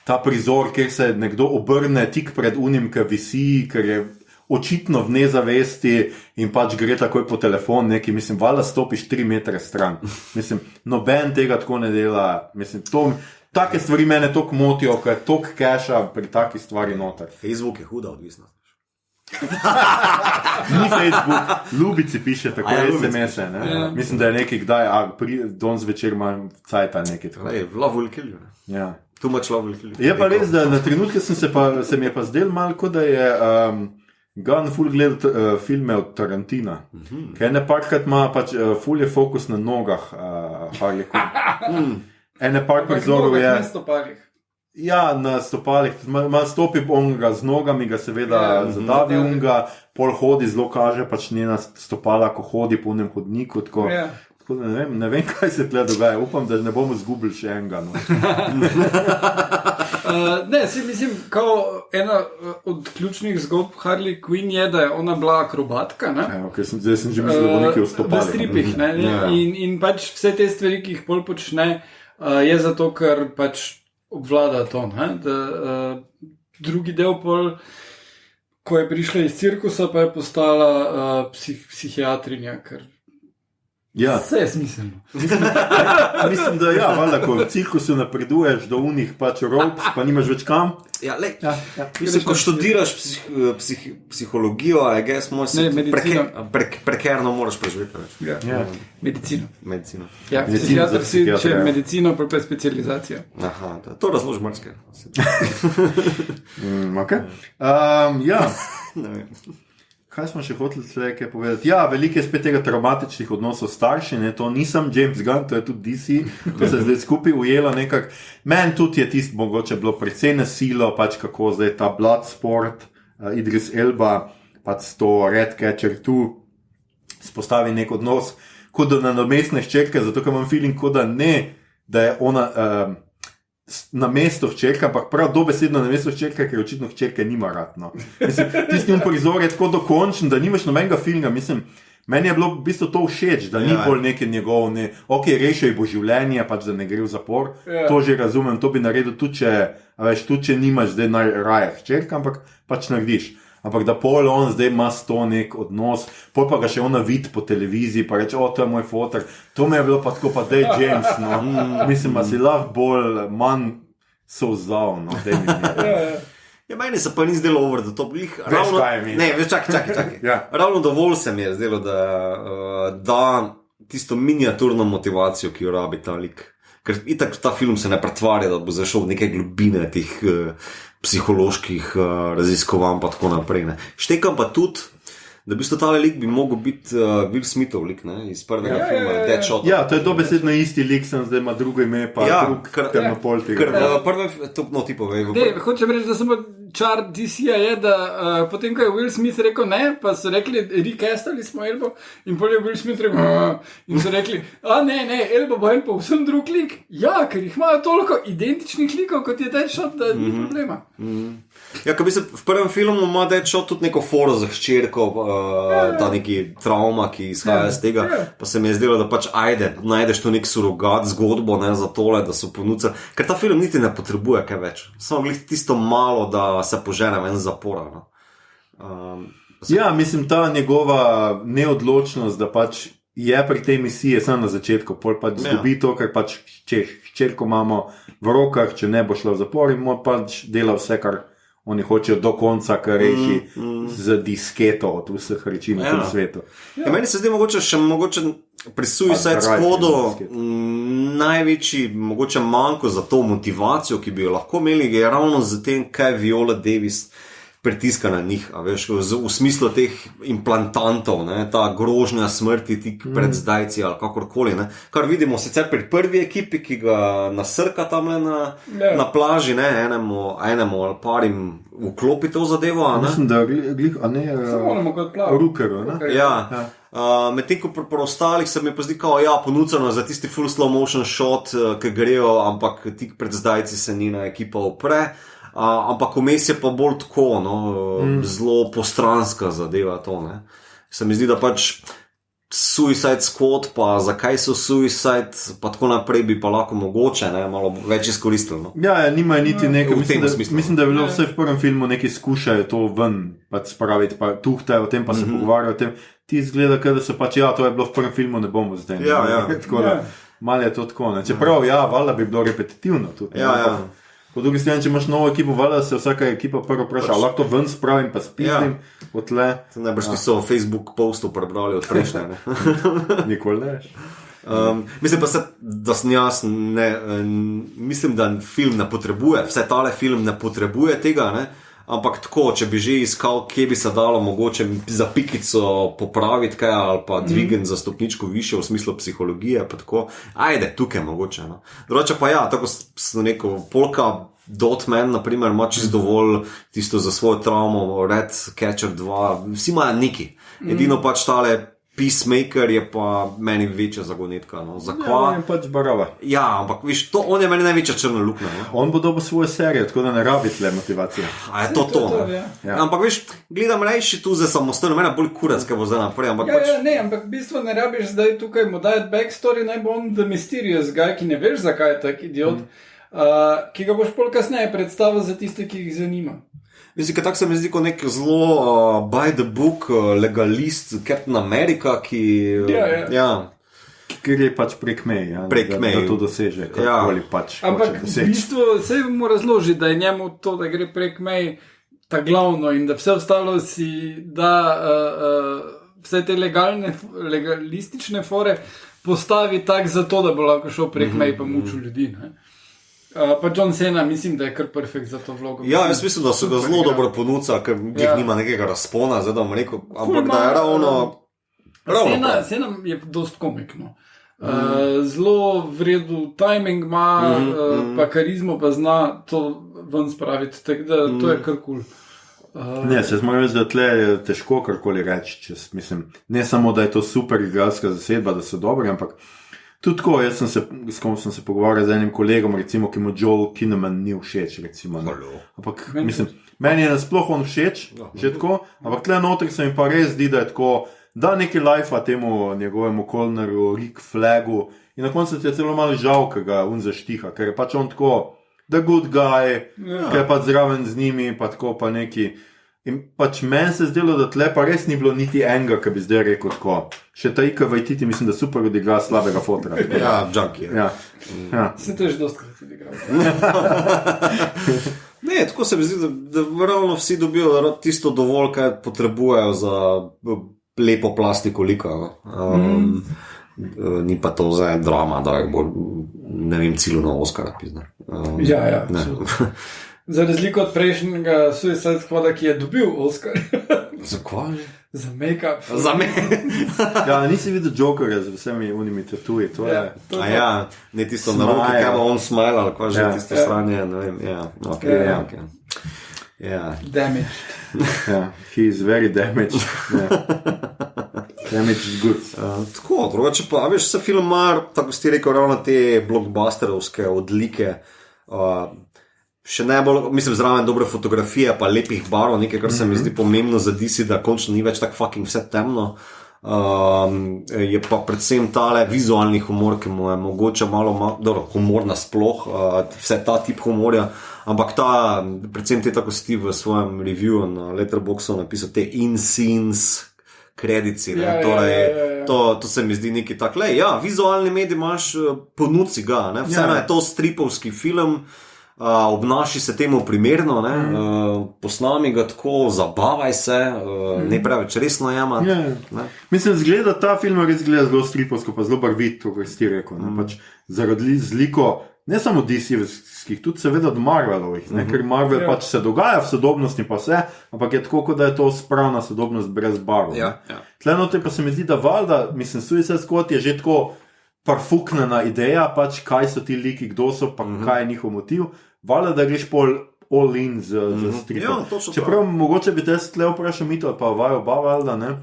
ta prizor, kjer se nekdo obrne tik pred unim, ker visi, ker je očitno v nezavesti in pač gre takoj po telefon neki, mislim, valjda stopiš 3 metre stran. Mislim, noben tega tako ne dela, mislim, take stvari mene toliko motijo, ker je toliko keša pri takih stvari noter. Facebook je huda odvisnost. Ni Facebook, Ljubici piše tako SMS-e, ne? Mislim, da je nekaj kdaj, don zvečer ima cajta nekaj tako. Love will kill you, ne? Ja. Too much love will kill you. Je pa res, da na trenutke se mi je pa zdel malo, kot da je Gunn ful gledal filme od Tarantina. Ker ene parkrat ima pač ful je fokus na nogah Harley Quinn. Ene par prizorov je... Na stopalih. Ja, na stopalih. Malo stopi onga z nogami, ga seveda zadavi onga, pol hodi, zelo kaže pač njena stopala, ko hodi po onem hodniku, tako... Ne vem, kaj se tle dogaja. Upam, da ne bomo zgubili še enega. No. Mislim, kao ena od ključnih zgodb Harley Quinn je, da je ona bila akrobatka. Zdaj sem že mislil, da bo nekaj v stopalih. V stripih. In pač vse te stvari, ki jih pol počne, je zato, ker pač obvlada to. Drugi del pol, ko je prišla iz cirkusa, pa je postala psihiatrinja, ker Ja. Vse je smiselno. Mislim, da ja, valjda, ko v cirkusu napreduješ do unih pač ropes, pa nimaš več kam. Ja, lej, Ja. mislim, ko študiraš psihologijo, medicino. prekerno moraš preživeti. Ja. Ja. Medicino. Medicino. Ja, Medicino psihiater za si, če psihiatra, ja. medicino, pa specializacijo. Aha, to razloži marsikaj. Okay. Ja, Ne vem. kaj smo še hoteli tukaj povedati? Ja, veliko je spet tega traumatičnih odnosov s starši, ne? To nisem James Gunn, to je tudi DC, to se zdaj skupaj ujelo nekako. Meni tudi je tisto mogoče bilo precej nasilo, pač kako zdaj ta Bloodsport, Idris Elba, pač to Redcatcher tu spostavi nek odnos, kot da nadomestne hčerke, zato ker imam feeling, kot da ne, da je ona na mesto hčerka, ampak prav dobesedno na mesto hčerka, ker očitno hčerke nima rad. No. Mislim, tisti prizor je tako dokončen, da nimaš nobenega filma. Mislim, meni je bilo v bistvu to všeč, da ni Ja. bolj neki njegov, ok, rešil bo življenje, pač da ne gre v zapor. Ja. To že razumem, to bi naredil tudi, če nimaš zdaj najraje hčerka, ampak pač narediš. Ampak da pol on zdaj ima s to nek odnos, pol pa ga še ona vidi po televiziji, pa reče, to je moj fotor. To mi je bilo pa tako, pa dej James, no. Mislim, da si lahko bolj, manj solzav, no, dej mi nekaj. Ja, meni se pa ni zdelo over the top. kaj mi? Ne, veš, čakaj. Ja. Ravno dovolj se mi je zdelo, da tisto miniaturno motivacijo, ki jo rabi ta lik. Ker itak ta film se ne pretvarja, da bo zašel v neke globine teh psiholoških raziskovanj pa tako naprej. Ne. Štekam pa tudi, da v bistvu ta lik bi mogel biti Will Smithov lik, ne, iz prvega filma Deadshot. Ja, to je dobesedno isti lik, sem zdaj ima drugo ime, pa Ja, drug ker- temnopol Ker tega. v prvem, no ti povej, v Ne, hočem reči, da samo čar DC-ja je, da potem, ko je Will Smith rekel ne, pa so rekli, recastali smo Elbo in potem je Will Smith rekel in so rekli, ne, Elbo bo en povsem drug lik. Ja, ker jih imajo toliko identičnih likov, kot je Deadshot, da ni problema. Ja, ker bi se v prvem filmu ima Deadshot tudi neko foro za hčerko, ta neki travma, ki izhaja iz tega, pa se mi je zdelo, da pač najdeš tu nek surogat zgodbo, ne, za tole, da so ponudili, ker ta film niti ne potrebuje kaj več, samo glih tisto malo, da se požene ven z zapora, no. Ja, mislim, ta njegova neodločnost, da pač je pri tej misiji samo na začetku, pol pač zgubi to, ker pač hčerko imamo v rokah, če ne bo šla v zapor in mu pač dela vse, kar oni hočejo do konca, kar reši z disketo od vseh reči na tem svetu. Ja, meni se zdi mogoče pri Suicide Squadu največji mogoče manko za to motivacijo, ki bi jo lahko imeli, je ravno z tem, kaj Viola Davis pritiska na njih, a veš, v smislu teh implantantov, ne, ta grožnja smrti tik pred zdajci ali kakorkoli, ne, kar vidimo sicer pri prvi ekipi, ki ga nasrka tamle na plaži, ne, enemu ali parim vklopi to zadevo, a ne. Mislim, da Samo kot plav. Rukeru, ne? Ja. Medtem ko pri ostalih se mi pa zdi, kao, ja, ponudeno za tisti full slow motion shot, ki grejo, ampak tik pred zdajci se njena ekipa opre. Ampak vmes je pa bolj tako, no, zelo postranska zadeva to, ne. Se mi zdi, da pač Suicide Squad, pa zakaj so Suicide, pa tako naprej bi pa lahko mogoče, ne, malo več izkoristili, no. Ja, nimajo niti nekaj, v tem smislu. mislim, da je bilo vse v prvem filmu neki skušajo to ven pač spraviti, pa tuhtajo o tem, pa se pogovarjajo o tem. Ti izgleda, da so pač, ja, to je bilo v prvem filmu, ne bomo zdaj. Ja. Tako da, malo je to tako, ne. Čeprav, ja, valjda bi bilo repetitivno tudi. Ja. Po drugi strani, če imaš novo ekipo, valjda se vsaka ekipa prvo vpraša, lahko to ven spravim, pa spizdim od tle. Najbrž niso Facebook postov prebrali od prejšnje, ne. Nikoli ne veš. Mislim pa se, da sem jaz mislim, da film ne potrebuje, vse tale film ne potrebuje tega, ne. Ampak tako, če bi že iskal, kje bi se dalo mogoče za pikico popraviti kaj ali pa dvigen za stopničko više v smislu psihologije, pa tako, ajde, tukaj mogoče, no. Drugače pa ja, tako so neko Polka Dotman, naprimer, ima čisto dovolj tisto za svojo travmo, Redcatcher 2, vsi imajo neki. Edino pač tale Peacemaker je pa meni večja zagonetka, no. Ja, on je pač barava. Ja, ampak viš, on je meni največja črna luknja, no. On bo dobil svojo serijo, tako da ne rabi tle motivacije. A je to, ne? Ja. Ampak veš, gledam rejši tu za samostojno, mene bolj kurac, kaj bo zdaj naprej, ampak pač... Ne, ampak v bistvu ne rabiš zdaj tukaj mu dajati backstory, naj bo on the mysterious guy, ki ne veš, zakaj je tak idiot, ki ga boš pol kasneje predstavil za tiste, ki jih zanima. Mislim, tako se mi zdi kot nek zelo by the book legalist Captain America, ki... Ja. gre pač prek meje, ja, da to doseže, karkoli pač. Ampak v bistvu se mu razloži, da je njemu to, da gre prek meje, ta glavno in da vse ostalo si da vse te legalistične fore postavi tak zato, da bo lahko šel prek meje pa mučil ljudi, ne. Pa John Cena, mislim, da je kar perfekt za to vlogo. Ja, jaz mislim, da so ga zelo dobro ponudili, ker nima nekega razpona, zdaj da bom rekel, ampak da je ravno. Cena je dost komikno. Zelo vredu timing ima, pa karizmo pa zna to ven spraviti, tako da to je kar kul. Ne, se moram reči, da tle je težko karkoli reči, mislim, ne samo, da je to super igralska zasedba, da so dobri, ampak tudi tako, s kom sem se pogovarjal z enim kolegom, recimo, ki mu Joel Kinnaman ni všeč, recimo. Ampak, mislim, meni je nasploh on všeč, že tako, ampak tle notri se mi pa res zdi, da je tako, da neki life-a temu njegovemu Colneru, Rick Flagu in na koncu ti je celo malo žal, ki ga on zaštiha, ker je pač on tako, the good guy, ki je pač zraven z njimi, pa tako pa neki. In pač meni se zdelo, da tle pa res ni bilo niti enega, ki bi zdaj rekel tako. Še ta Ika Waititi, mislim, da super odigra slabega fotra. Ja, junkie. Ja. Se to je že dostkrat odigral. Ne, tako se mi zdi, da ravno vsi dobijo tisto dovolj, kaj potrebujejo za lepo plastiko lika. Ni pa to zdaj drama, da je bolj, ne vem, cilj na Oscara pizna. Ja. Za razliko od prejšnjega Suicide Squada, ki je dobil Oscar. Za kaj? Za make-up. Za make-up. Ja, nisi videl Jokerja z vsemi unimi tatuji, to je. Ja, ne tisto na roki, kaj bo on smile, ali kaj že tisto stranje, ne vem, ok. Damaged. He is very damaged. Damaged goods. Tako, drugače pa, veš, se film mar, tako si rekel, ravno te blockbusterovske odlike, še najbolj, mislim, zraven dobre fotografije, pa lepih barov, nekaj, kar se mi zdi pomembno za DC, da končno ni več tak fucking vse temno. Je pa predvsem tale vizualni humor, ki mu je mogoče malo dobro, humor nasploh, vse ta tip humorja, ampak predvsem te, tako si ti v svojem reviewu na Letterboxdu napisal, te in-scenes kredici, to se mi zdi neki tak, vizualni medij imaš, ponudci ga, ne, vseeno je to stripovski film, obnaši se temu primerno, posnami ga tako, zabavaj se, ne preveč resno jemati. Mislim, zgleda ta film res zgleda zelo stripovsko, pa zelo barvit, to, kar si ti rekel. Pač zaradi zliko, ne samo DC-skih, tudi seveda od Marvelovih, ker Marvel pač se dogaja v sodobnosti pa vse, ampak je tako, kot da je to spravna sodobnost brez barv. Tle notri pa se mi zdi, da valjda, mislim, Suicide Squad je že tako parfuknjena ideja, pač kaj so ti liki, kdo so, pa kaj je njihov motiv. Valjda, da greš pol all in z stripom. Čeprav mogoče bi te tle vprašal Mito, pa vaju oba valjda, ne.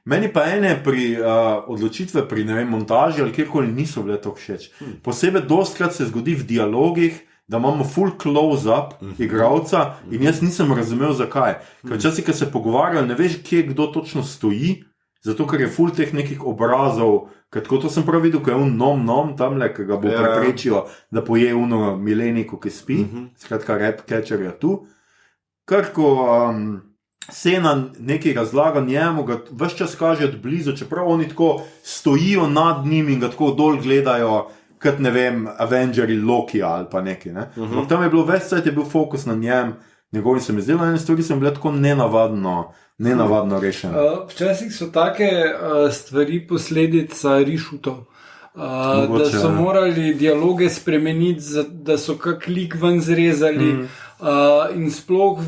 Meni pa ene pri odločitve pri, ne vem, montaži ali kjerkoli niso bile to všeč. Posebej dostkrat se zgodi v dialogih, da imamo full close-up igralca in jaz nisem razumel zakaj. Ker včasih, ko se pogovarjali, ne veš, kje kdo točno stoji, zato ker je full teh nekih obrazov, ker tako to sem prav videl, ko je nom tamle, ki ga bo preprečijo, da poje uno mileniko, ki spi, skratka rap catcher je tu. Kar ko Cena nekaj razlaga njemu, ga ves čas kaže od blizu, čeprav oni tako stojijo nad njim in ga tako dol gledajo, kot ne vem, Avengeri, Loki ali pa nekaj. Ne? Tam je bilo ves cajt, je bil fokus na njem, njegovim se mi zdelo, ene stvari sem bile tako nenavadno rešene. Včasih so take stvari posledica reshootov. Da so morali dialoge spremeniti, da so kak lik ven zrezali in sploh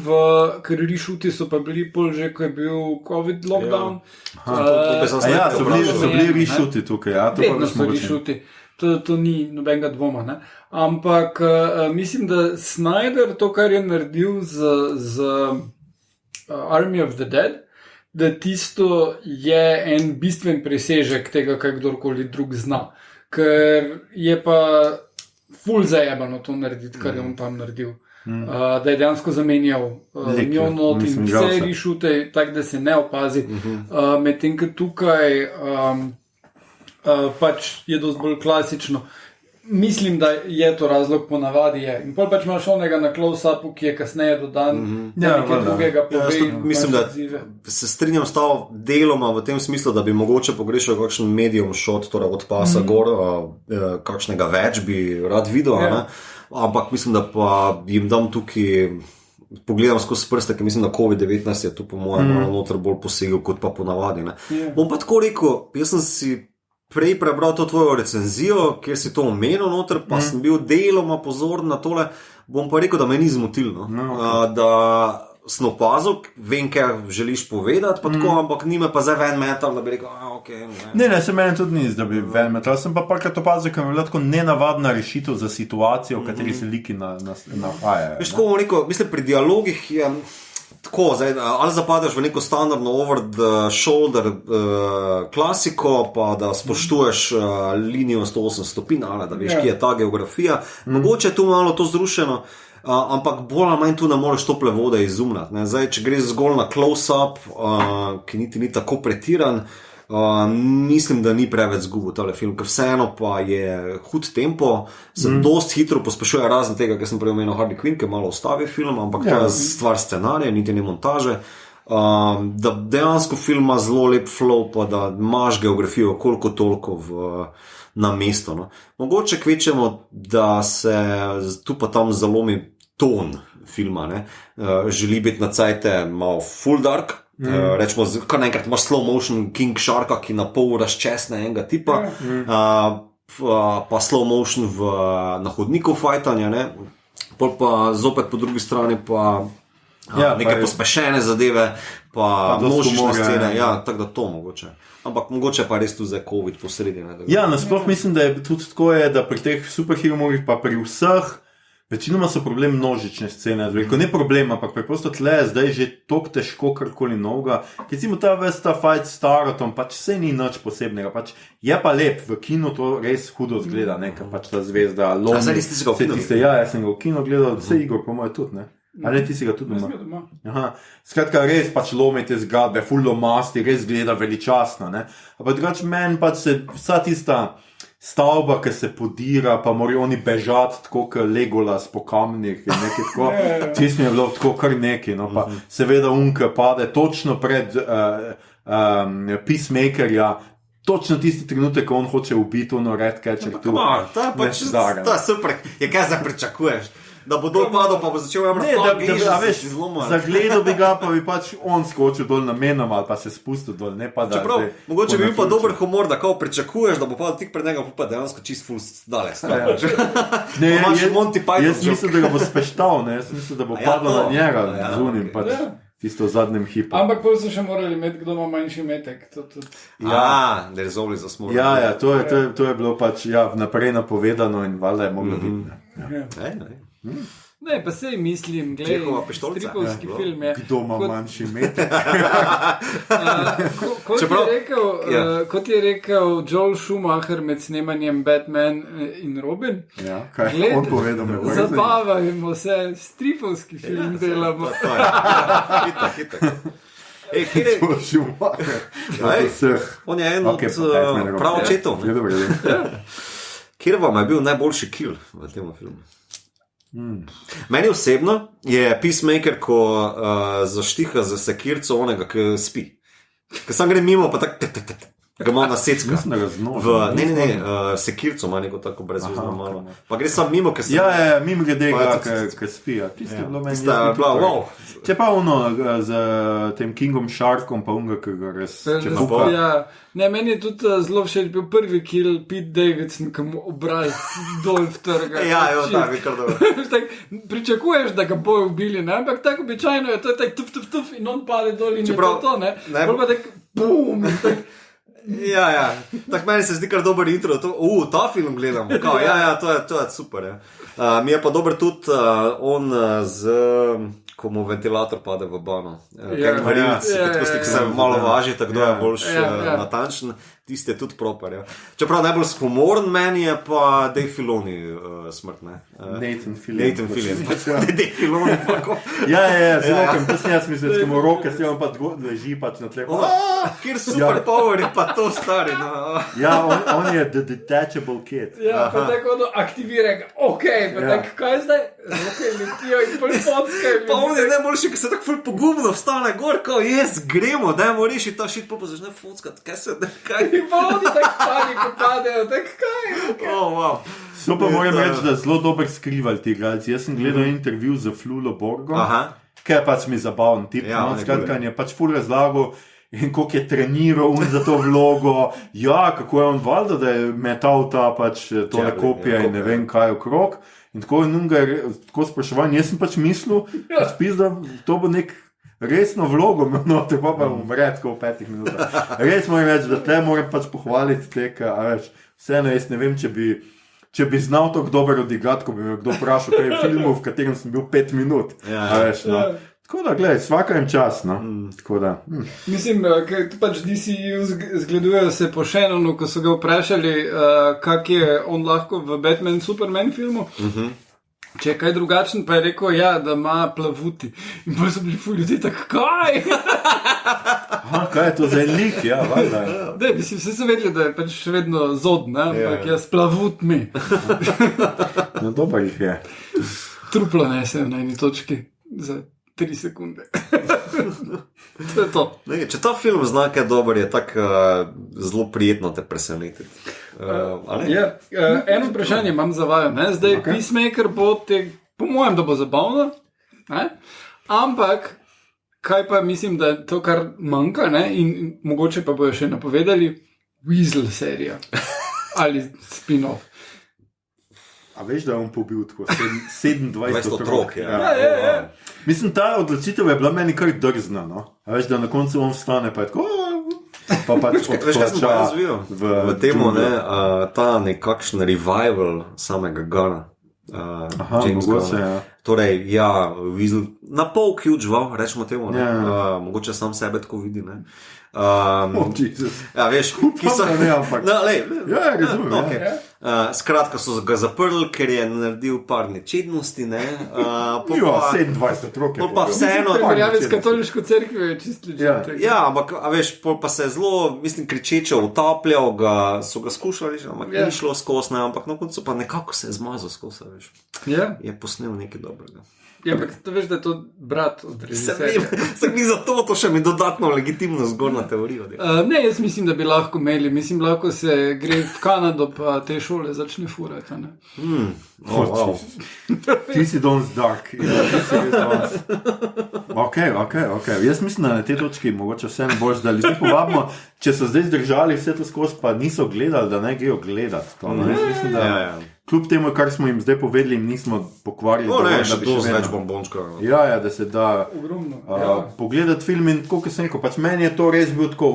ker reshooti so pa bili pol že, ko je bil COVID lockdown. So bili reshooti tukaj. Vedno so reshooti. To ni nobenega dvoma. Ne? Ampak mislim, da Snyder to, kar je naredil z Army of the Dead, da tisto je en bistven presežek tega, kaj kdorkoli drug zna. Ker je pa ful zajebano to narediti, kar je on tam naredil. Da je dejansko zamenjal njo not in vse rešute, tako da se ne opazi. Medtem, ker tukaj pač je dosti bolj klasično. mislim, da je to razlog, ponavadi je. In pol pač imaš onega na close-upu, ki je kasneje dodan, nekaj drugega pove. Mislim, da se strinjam s to deloma v tem smislu, da bi mogoče pogrešal kakšen medium shot, torej od pasa gor, kakšnega več bi rad videl, ampak mislim, da pa jim dam tukaj, pogledam skozi prste, ker mislim, da COVID-19 je tu po mojem noter bolj posegel kot pa ponavadi. Bom pa tako rekel, jaz sem si prej prebral to tvojo recenzijo, kjer si to omenil noter, pa sem bil deloma pozoren na tole, bom pa rekel, da me ni zmotilno. Da sem opazil, vem, kaj želiš povedati, pa tako, ampak nime pa zdaj ven metal, da bi rekel, okej. Ne, se meni tudi ni, da bi ven metal, sem pa parkrat opazil, ker mi je bila tako nenavadna rešitev za situacijo, v kateri se liki nahajajo. Veš, tako bom rekel, mislim, pri dialogih je tako, zdaj, ali zapadeš v neko standardno over the shoulder klasiko, pa da spoštuješ linijo 180 stopinj, ali da veš, kje je ta geografija. Mogoče je tu malo to zrušeno, ampak bolj ali manj tu ne moreš tople vode izumljati. Zdaj, če greš zgolj na close-up, ki niti ni tako pretiran, mislim, da ni preveč zgubil tale film, ker vseeno pa je hud tempo, se dost hitro pospešuje, razen tega, ker sem prej omenil Harley Quinn, ki malo ustavi film, ampak to je stvar scenarija, niti ne montaže, da dejansko film ima zelo lep flow, pa da imaš geografijo koliko toliko na mesto. No. Mogoče kvečemo, da se tu pa tam zalomi ton filma, želi biti na cajte malo full dark, rečemo, kar naenkrat imaš slow motion King Sharka, ki na pol razčesne enega tipa, pa slow motion na hodniku fajtanja, pol pa zopet po drugi strani pa neke pospešene zadeve, pa množične scene, tako da to mogoče. Ampak mogoče pa res tu za COVID posredi. Nasploh mislim, da je tudi tako, da pri teh superhero movih pa pri vseh večinoma so problem množične scene, veliko ne problem, ampak preprosto tle zdaj že toliko težko karkoli novega. Recimo ta fight s Tarotom, pač vse ni nič posebnega, pač je pa lep, v kinu to res hudo zgleda, ker pač ta zvezda lomi. A zdaj si ga v kinu? Jaz sem ga v kinu gledal, vse Igor po moje tudi, Ali ti si ga tudi doma? Skratka, res pač lomite zgradbe, fullo masti, res gleda veličastno, Ampak drugače meni pač se vsa tista stavba, ki se podira, pa morajo oni bežati tako, kot Legolas po kamnih, nekaj tako, tisto mi je bilo tako kar nekaj, pa seveda unke pade točno pred Peacemakerja, točno tisti trenutek, ko on hoče ubiti ono Redcatcher tu. To je super, je kaj zdaj pričakuješ? Da bo dol padel, pa bo začel zagledal bi ga, pa bi pač on skočil dol namenoma, ali pa se spustil dol, ne pa da. Čeprav, mogoče bi bil pa dober humor, da kao pričakuješ, da bo padel tik pred njega, pa dejansko čist ful daleč. Jaz mislim, da ga bo speštal, jaz mislim, da bo padel na njega z unim, pač tisto v zadnjem hipu. Ampak pa so še morali imeti, kdo ima manjši metek. Da je zovli za smor. To je bilo pač vnaprej napovedano in valjda je moglo biti. Ne, pa sej mislim, gledaj, stripovski film je. Kdo ima manjši metek? Kot je rekel Joel Schumacher med snemanjem Batman in Robin. Kaj on povedal? Zabavajmo se, stripovski film delamo. Hitak. Joel Schumacher. On je en od prav očetov. Kjer vam je bil najboljši kill v tem filmu? Meni osebno je Peacemaker, ko zaštiha za sekirco onega, ki spi. Ker sam gre mimo, pa tako ga malo nasecka. Sekirco ima neko tako brezvezno malo. Pa gre sam mimo, ker se... mimo glede ga, ki spi. Tisto je bilo meni Če pa ono z tem Kingom Sharkom, pa unga, ki ga res čepuka. Ne, meni je tudi zelo všeč bil prvi kill Pete Davidson, ki mu obraz dol vtrga. Tak je kar dobro. Pričakuješ, da ga bojo ubili, ampak tako običajno je, to je tak tuf in on pade dol in je to, Bolj pa tak bum in tak... Tako meni se zdi kar dober intro, ta film gledam, to je super. Mi je pa dober tudi on z... ko mu ventilator pade v bano. Kaj varilc, tako se malo važi, tako da je boljš natančen. Tiste je tudi proper. Ja. Čeprav najbolj humoren meni je pa Dave Filoni smrt. Nathan Fillion. Dave Filoni. Zelo kam, to sem jaz mislil, da mu roke si on pa leži pač na tleh. Kjer superpower je pa to stari. No. Ja, on je the detachable kid. Ja, pa tako aktivira ga, pa tako, kaj zdaj? Roke letijo in polipodske. Pa on je najboljši, ki se tako ful pogumno vstane gor, kao gremo, dajmo rešiti ta shit, pa začne fockat, kaj In pa oni tako paniko padejo, tako kaj? wow. So pa moram reči, da zelo dober skrivali ti igralci. Jaz sem gledal intervju z Flulo Borgom, ki je pač mi zabaven tip. Skratka, je pač ful razlagal in koliko je treniral on za to vlogo. Ja, kako je on valjda, da je metal ta pač tole kopija in ne vem kaj okrog. In tako je nunga tako spraševan. Jaz sem pač mislil, da to bo nek resno vlogo, no, te pa umre tako v 5 minutah. Res moram reči, da te moram pač pohvaliti te, vseeno jaz ne vem, če bi znal tako dobro odigrati, ko bi me kdo vprašal, kaj je filmov, v katerem sem bil 5 minut. Tako da, gledaj, svaka jim čas, no. Tako da. Mislim, ker pač DCU zgledujejo se po Shannonu, ko so ga vprašali, kak je on lahko v Batman Superman filmu. Če je kaj drugačen, pa je rekel, da ima plavuti. In pa so bili ful ljudje tako, kaj? Kaj je to za en lik, valjda. Mislim, vse so vedeli, da je pač še vedno zod, ampak s plavutmi. No, dober jih je. Truplo nese na eni točki za 3 sekunde. To je to. Če ta film zna, kaj je dober, je tako zelo prijetno te presenetiti. Eno vprašanje imam za vaju. Zdaj, Peacemaker bo po mojem, da bo zabavno, ampak kaj pa mislim, da je to, kar manjka, in mogoče pa bojo še napovedali, Weasel serija ali spin-off. A veš, da je on pobil tako 27 otrok. Mislim, ta odločitev je bila meni kar drzna, no. A veš, da na koncu on vstane, pa je tako, pa pač odplača v temu, ta nekakšen revival samega Gana. Mogoče, Torej, Weasel, na pol huge, rečemo temu, mogoče sam sebe tako vidi, veš, ki so... razumem. Skratka, so ga zaprli, ker je naredil par nečednosti, 27 otrok je pa vseeno... Primerjavi s katoliško cerkvijo je čisto lično. Ampak, veš, pa se je zelo, mislim, kričeče utapljal, so ga skušali, ampak ni šlo skozi, ampak na koncu pa nekako se je zmazal skozi, veš. Je posnel nekaj dobrega. Ampak to veš, da je to brat od režiserja. Sem mi zato, to še mi dodatno legitimno zgornja teorijo. Ne, jaz mislim, da bi lahko imeli. Mislim, lahko se gre v Kanado, pa te šole začne furati. Wow. Ti si danes dark. Ok. Jaz mislim, da na te točki mogoče vse boš, da ljudi povabimo, če so zdaj zdržali vse to skozi, pa niso gledali, da ne grejo gledati to. Jaz mislim, da kljub temu, kar smo jim zdaj povedali, jim nismo pokvarili. Še to z več bombončkov. Da se da pogledati film in tako, kot sem rekel, pač meni je to res bil tako,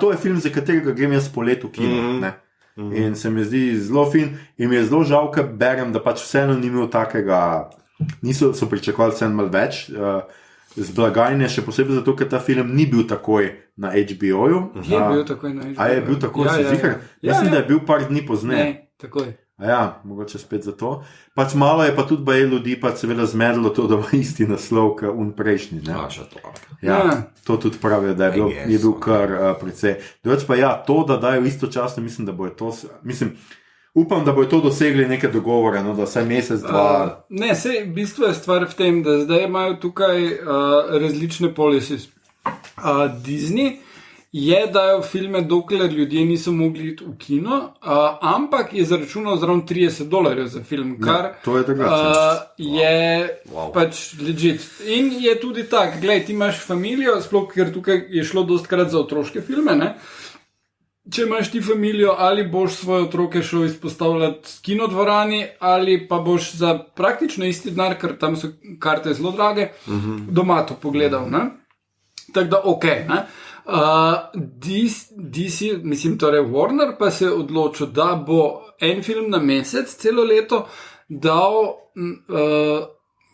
to je film, za katerega grem jaz po letu kino. In se mi zdi zelo fin in mi je zelo žal, ker berem, da pač vseeno ni imel takega, so pričakovali vseeno malo več z blagajne, še posebej zato, ker ta film ni bil takoj na HBO-ju. Je bil takoj na HBO-ju. A je bil takoj, se zihar? Mislim, da je bil par dni pozneje. Ne, takoj. Mogoče spet zato. Pač malo je pa tudi baje ljudi pač seveda zmedlo to, da ima isti naslov, kot un prejšnji. To tudi pravijo, da je bil kar precej. Drugač pa to, da dajo istočasno, mislim, da bojo to, upam, da bojo to dosegli neke dogovore, da vsaj mesec, dva. Ne, sej, v bistvu je stvar v tem, da zdaj imajo tukaj različne policies. Disney je dajo filme, dokler ljudje niso mogli iti v kino, ampak je zaračunal zraven $30 za film, kar je pač legit. In je tudi tak, gledaj, ti imaš familijo, sploh ker tukaj je šlo dostkrat za otroške filme, Če imaš ti familijo, ali boš svoje otroke šel izpostavljati kinodvorani, ali pa boš za praktično isti denar, ker tam so karte zelo drage, doma to pogledal. Tako da DC, mislim, torej Warner pa se je odločil, da bo en film na mesec celo leto dal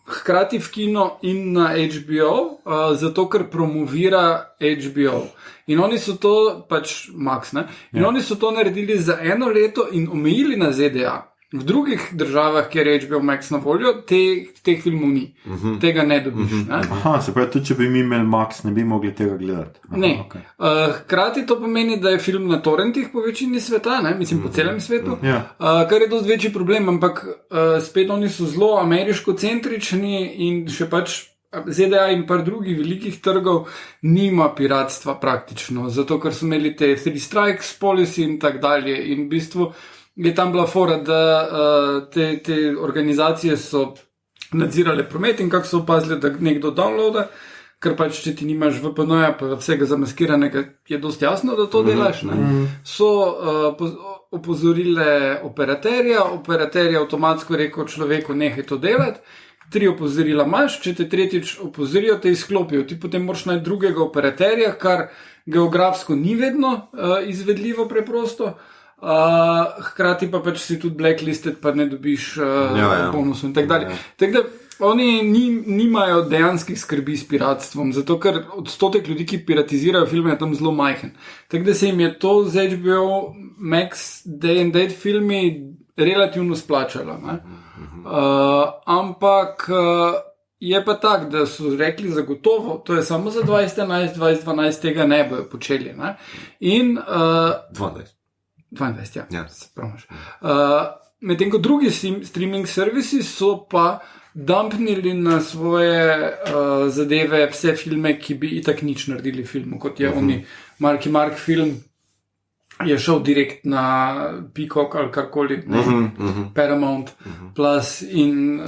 hkrati v kino in na HBO, zato ker promovira HBO. In oni so to, pač Max, ne? In oni so to naredili za 1 leto in omejili na ZDA. V drugih državah, kjer je HBO Max na voljo, teh filmov ni. Tega ne dobiš. Ne? Aha, se pravi, tudi če bi mi imeli Max, ne bi mogli tega gledati. Aha, Ne. okay. Hkrati to pomeni, da je film na torrentih po večini sveta, ne? Mislim po celem svetu, Ja. kar je dosti večji problem, ampak spet oni so zelo ameriško-centrični in še pač ZDA in par drugih velikih trgov nima piratstva praktično, zato ker so imeli te 3 strikes policy in tak dalje in v bistvu je tam bila fora, da te organizacije so nadzirale promet in kako so opazili, da nekdo downloada, ker pač če ti nimaš VPN-ja pa vsega zamaskiranega, je dosti jasno, da to delaš. Ne? So opozorile operaterja avtomatsko rekel človeku, nehaj to delati. 3 opozorila imaš, če te tretjič opozorijo, te izklopijo. Ti potem moraš najti drugega operaterja, kar geografsko ni vedno izvedljivo preprosto. Hkrati pa pač si tudi blacklisted, pa ne dobiš bonusov in tako dalje. Tako da oni nimajo dejanskih skrbi s piratstvom, zato ker odstotek ljudi, ki piratizirajo filme, je tam zelo majhen. Tako da se jim je to z HBO Max Day and Date filmi relativno splačalo. Ampak je pa tak, da so rekli zagotovo, to je samo za 2011, 2012 tega ne bojo počeli. Ne? In 22, ja. Se praviš. Medtem ko drugi streaming servisi so pa dumpnili na svoje zadeve vse filme, ki bi itak nič naredili filmu, kot je oni Mark film, je šel direkt na Peacock ali karkoli, Paramount Plus in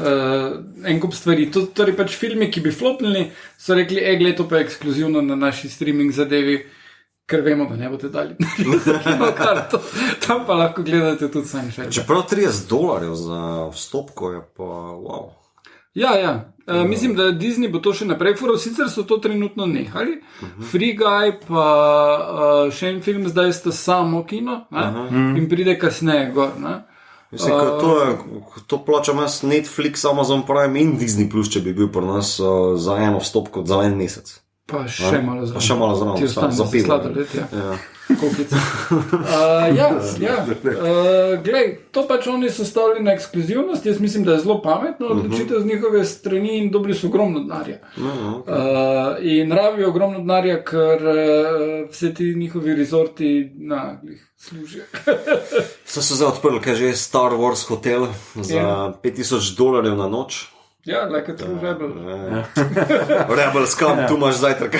en kup stvari. Torej pač filmi, ki bi flopnili, so rekli, gled, to pa je ekskluzivno na naši streaming zadevi, ker vemo, da ne boste dali kino karto. Tam pa lahko gledate tudi Seinfeld. Čeprav $30 za vstopko je pa wow. Ja. Mislim, da Disney bo to še naprej fural, sicer so to trenutno nehali. Free Guy pa še en film zdaj sta samo kino in pride kasneje gor. Ne? Mislim, to plačam jaz Netflix, Amazon Prime in Disney+, če bi bil pri nas za eno vstopko za 1 mesec. Pa še malo zraven. Pa še malo zraven, Ti ostane za pivo. sladoled, ja. Kokica. Glej, to pač oni so stavili na ekskluzivnost, jaz mislim, da je zelo pametno odločitev z njihove strani in dobili so ogromno denarja. In rabijo ogromno denarja, ker vse ti njihovi rezorti služijo. So se zdaj odprli, kaj že je Star Wars hotel za $5,000 na noč. Ja, like a true rebel. Rebels come, tu imaš zajtrk.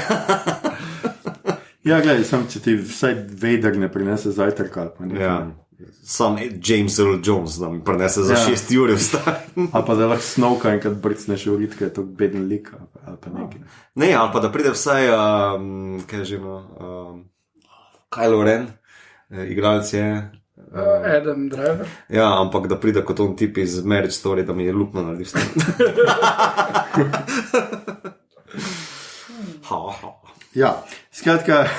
Ja, gledaj, če ti vsaj Vader ne prinese zajtrka. Sam James Earl Jones nam prinese za 6 ur vstaj. Ali pa da lahko Snowka enkrat brcneš v rit, ker je to beden lik. Ali pa nekaj. Ne, ali pa da pride vsaj, kaj že ima, Kylo Ren, igralec je. Adam Driver. Ja, ampak da pride kot on tip iz Marriage Story, da mi je lukno naredil s tem. Ja, skratka,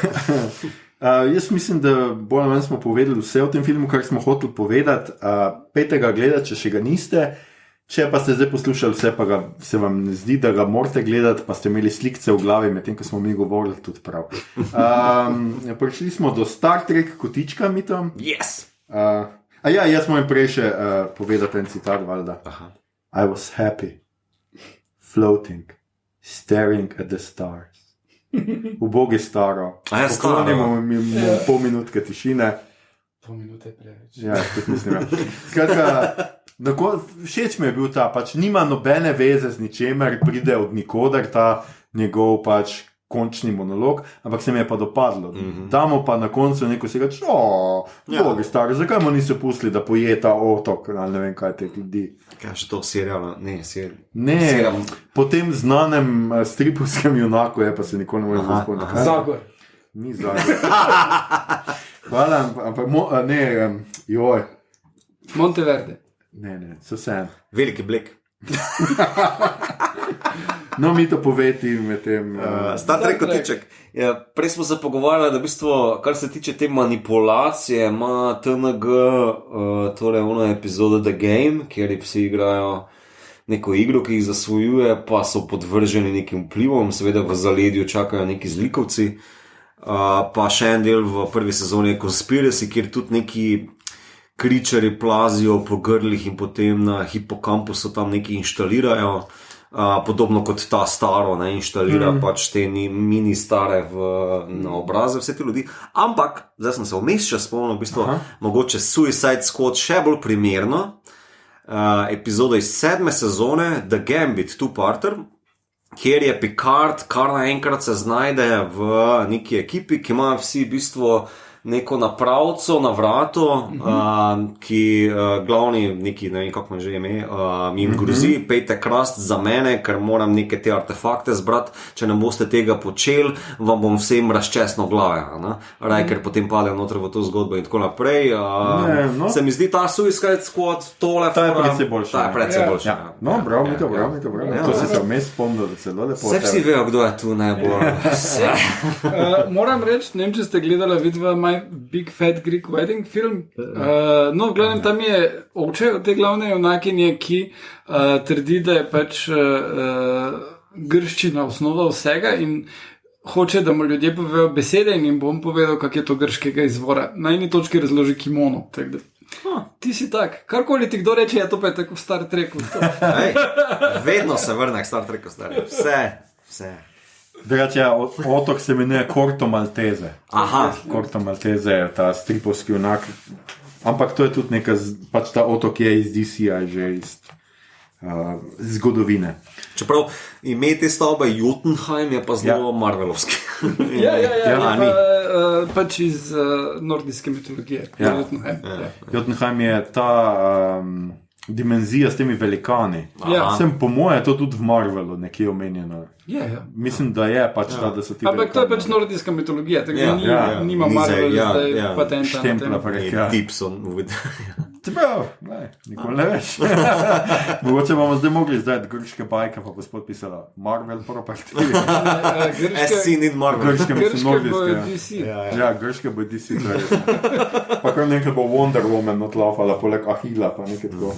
jaz mislim, da bolj ali manj smo povedali vse o tem filmu, kar smo hoteli povedati. Pejte ga gledati, če še ga niste. Če pa ste zdaj poslušali vse, pa se vam ne zdi, da ga morate gledati, pa ste imeli slikce v glavi, medtem ko smo mi govorili tudi prav. Prišli smo do Star Trek kotička, mi tam. Yes! Jaz moram prej še povedati en citat, valjda. I was happy, floating, staring at the stars. Ubogi staro. Poklonimo mi pol minutke tišine. Pol minute preveč. Ja, tudi mislim. Skratka, všeč mi je bil ta, pač nima nobene veze z ničemer, pride od nikoder ta njegov pač končni monolog, ampak se mi je pa dopadlo. Damo pa na koncu neko si reči, bogi stari, zakaj mu niso pustili, da poje ta otok, ali ne vem kaj te ljudi. Kaj še to serial? Ne, po tem znanem stripovskem junaku je, pa se nikoli ne more spomniti. Zagor. Ni Zagor. Hvala, ampak joj. Monteverde. Ne, so vse. Veliki Blek. No, mi to poveti med tem. Star Trek kotiček. Ja, prej smo se pogovarjali, da v bistvu, kar se tiče te manipulacije, ima TNG, torej ona epizoda The Game, kjer vsi igrajo neko igro, ki jih zasvojuje, pa so podvrženi nekim vplivom, seveda v zaledju čakajo neki zlikovci. Pa še en del v prvi sezoni je Conspiracy, kjer tudi neki kričari plazijo po grlih in potem na hipokampusu tam neki inštalirajo. Podobno kot ta staro, ne, inštalira pač te mini stare na obraze vse te ljudi. Ampak, zdaj sem se vmes še spomnil, v bistvu, mogoče Suicide Squad še bolj primerno. Epizoda iz 7. sezone, The Gambit, two-parter, kjer je Picard kar naenkrat se znajde v neki ekipi, ki ima vsi v bistvu neko napravco na vratu, ki glavni neki, ne vem kako me že ime, jim grozi, pejte krast za mene, ker moram neke te artefakte zbrati, če ne boste tega počeli, vam bom vsem razčesno glave. Riker potem pade noter v to zgodbo in tako naprej. Se mi zdi ta Suicide Squad tole. Ta je precej boljša. Ta je precej boljša. No, prav, mi to. To si se vmes spomnil, da celo lepo. Vsi vejo, kdo je tu najbolj. Moram reči, ne vem, če ste gledali vidva My Big Fat Greek Wedding film. No, v glavnem tam je oče od te glavne junakinje, ki trdi, da je pač grščina osnova vsega in hoče, da mu ljudje povejo besede in jim bom povedal, kak je to grškega izvora. Na eni točki razloži kimono. Ti si tak, karkoli ti kdo reče, to pa je tako v Star Treku. Vedno se vrne k Star Treku, stari. Vse. Drugače, otok se imenuje Corto Maltese. Corto Maltese je ta stripovski junak. Ampak to je tudi neka, pač ta otok je iz DC-a, že iz zgodovine. Čeprav ime te stavbe Jotunheim je pa zelo marvelovski. Pač iz nordijske mitologije. Jotunheim je ta dimenzija s temi velikani. Sem po moje to tudi v Marvelu nekje omenjeno. Mislim, da je pač ta, da so ti ampak to je pač nordijska mitologija, tako da nima Marvel zdaj patenta. Štempla pa reka. Gibson. Čeprav, nikoli ne veš. Mogoče bomo zdaj mogli zdaj grške bajke pa gospod pisala Marvel property. Scene in Marvel. Grške bo DC. Grške bo DC. Pa kar nekaj bo Wonder Woman odlafala, poleg Ahila pa nekaj tako.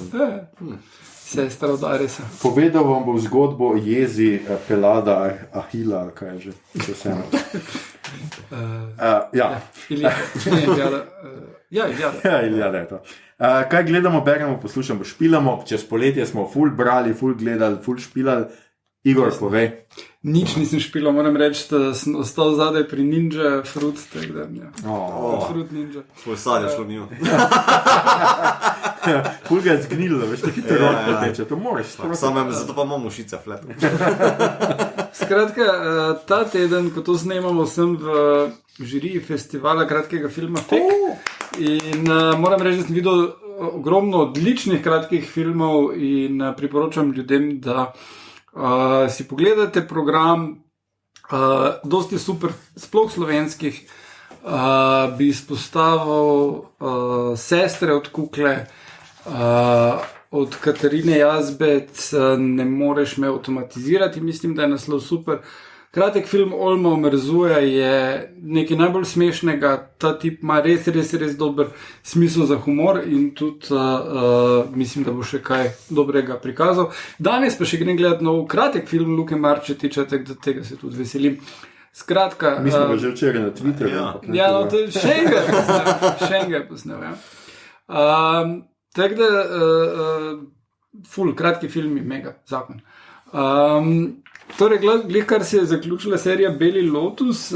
Sestra od Aresa. Povedal vam bo zgodbo o jezi Pelada Ahila, ali kaj je že. Ilijada je to. Kaj gledamo, beremo, poslušamo, špilamo, čez poletje smo ful brali, ful gledali, ful špilali. Igor, povej. Nič nisem špilal, moram reči, da sem ostal zadaj pri Ninja Fruit, tako da Fruit Ninja. Tvoj sad je šlo njo. Ful ga je zgnilo, veš, te hitro rok poteče, to moraš. Zato pa imam ušice flet. Skratka, ta teden, ko to snemamo, sem v žiriji festivala kratkega filma Fek in moram reči, da sem videl ogromno odličnih kratkih filmov in priporočam ljudem, da si pogledate program, dosti super, sploh slovenskih, bi izpostavil Sestre od Kukle, od Katarine Jazbec, Ne moreš me avtomatizirati, mislim, da je naslov super. Kratek film Olma omrzuje je nekaj najbolj smešnega, ta tip ima res dober smisel za humor in tudi mislim, da bo še kaj dobrega prikazal. Danes pa še grem gledati nov kratek film Luke Marčetiča, tako da tega se tudi veselim. Skratka, mi smo ga že včeraj na Twitterju. To je še enega posnel. Tako da ful, kratki filmi, mega, zakon. Torej, glih, kar se je zaključila serija Beli Lotus,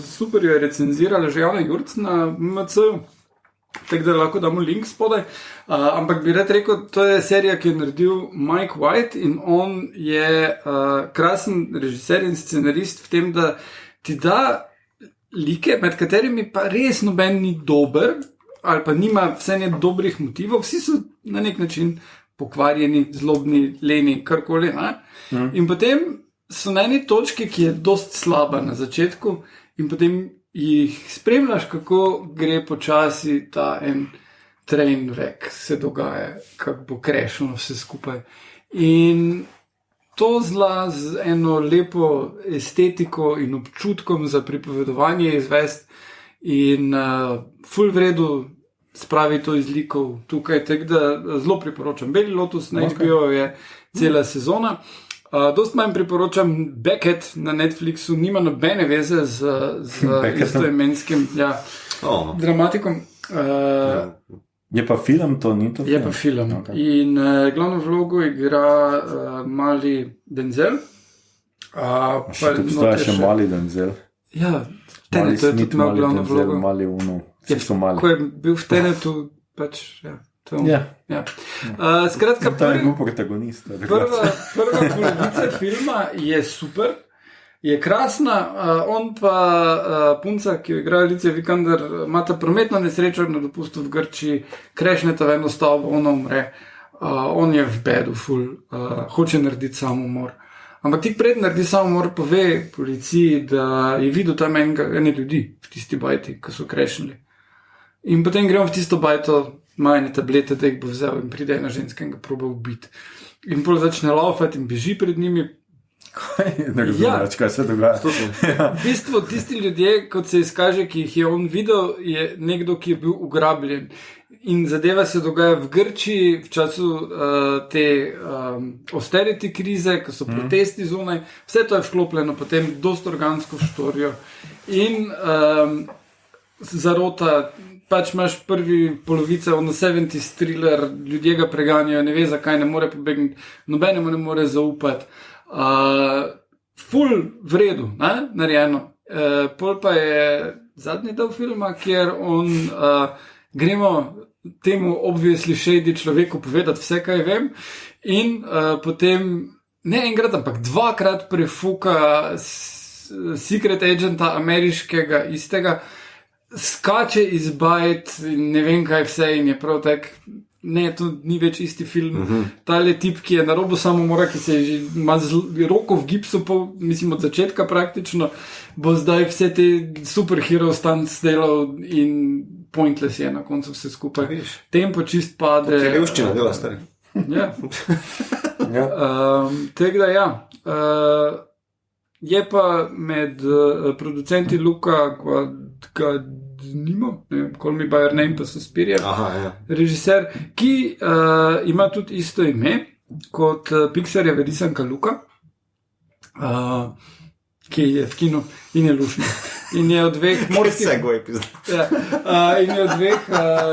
super jo je recenzirala že Javna Jurc na MC-ju, tako da lahko damo link spodaj, ampak bi rad rekel, to je serija, ki je naredil Mike White in on je krasen režiser in scenarist v tem, da ti da like, med katerimi pa res noben ni dober, ali pa nima vse ne dobrih motivov, vsi so na nek način pokvarjeni, zlobni, leni, karkoli. In potem so na eni točki, ki je dost slaba na začetku in potem jih spremljaš, kako gre počasi ta en train wreck se dogaja, kako bo crashno vse skupaj. In to zla z eno lepo estetiko in občutkom za pripovedovanje izvest in full vredu spravi to iz likov tukaj, tako da zelo priporočam. Beli Lotus na HBO je cela sezona. Dost manj priporočam Beckett na Netflixu, nima nobene veze z istoimenskim dramatikom. Je pa film, to ni to film? Je pa film. Okay. In glavno vlogo igra mali Denzel. Še tu obstaja še mali Denzel. Ja, Tenet je tudi imel glavno vlogo. Mali Uno, vsi so mali. Ko je bil v Tenetu, pač, skratka, to je bil protagonist. Prva polovica filma je super, je krasna, on pa punca, ki jo igra Alicia Vikander, imata prometno nesrečo na dopustu v Grčiji, krešneta v eno stavbo, ona umre, on je v bedu, hoče narediti samomor. Ampak tik pred naredi samomor, pove policiji, da je videl tam ene ljudi v tisti bajti, ki so krešnili. In potem gremo v tisto bajto, ima ene tablete, da jih bo vzel in pride ena ženska in ga proba ubiti. In pol začne laufati in beži pred njimi. Ne razumem, kaj se dogaja. V bistvu tisti ljudje, kot se izkaže, ki jih je on videl, je nekdo, ki je bil ugrabljen. In zadeva se dogaja v Grčiji v času te austerity krize, ko so protesti zunaj. Vse to je vklopljeno potem dost organsko v štorijo. In zarota, pač imaš prvi polovice, ono 70s thriller, ljudje ga preganjajo, ne ve zakaj, ne more pobegniti, nobenemu ne more zaupati. Ful v redu, narejeno. Pol pa je zadnji del filma, kjer on gremo temu obviously shady človeku povedati vse, kaj vem, in potem ne enkrat, ampak dvakrat prefuka secret agenta ameriškega istega, skače iz bajt in ne vem kaj vse in je prav tak, ne, to ni več isti film. Tale tip, ki je na robu samomora, ki se je že ima roko v gipsu, mislim od začetka praktično, bo zdaj vse te superhero stunts delal in pointless je na koncu vse skupaj. Tempo čist pade. Te revščina dela, stari. Ja. Tako da ja. Je pa med producenti Luka Guadagnino, Call Me By Your Name, pa Suspiria, režiser, ki ima tudi isto ime kot Pixarjeva risanka Luka, ki je v kinu in je lušna. In je od dveh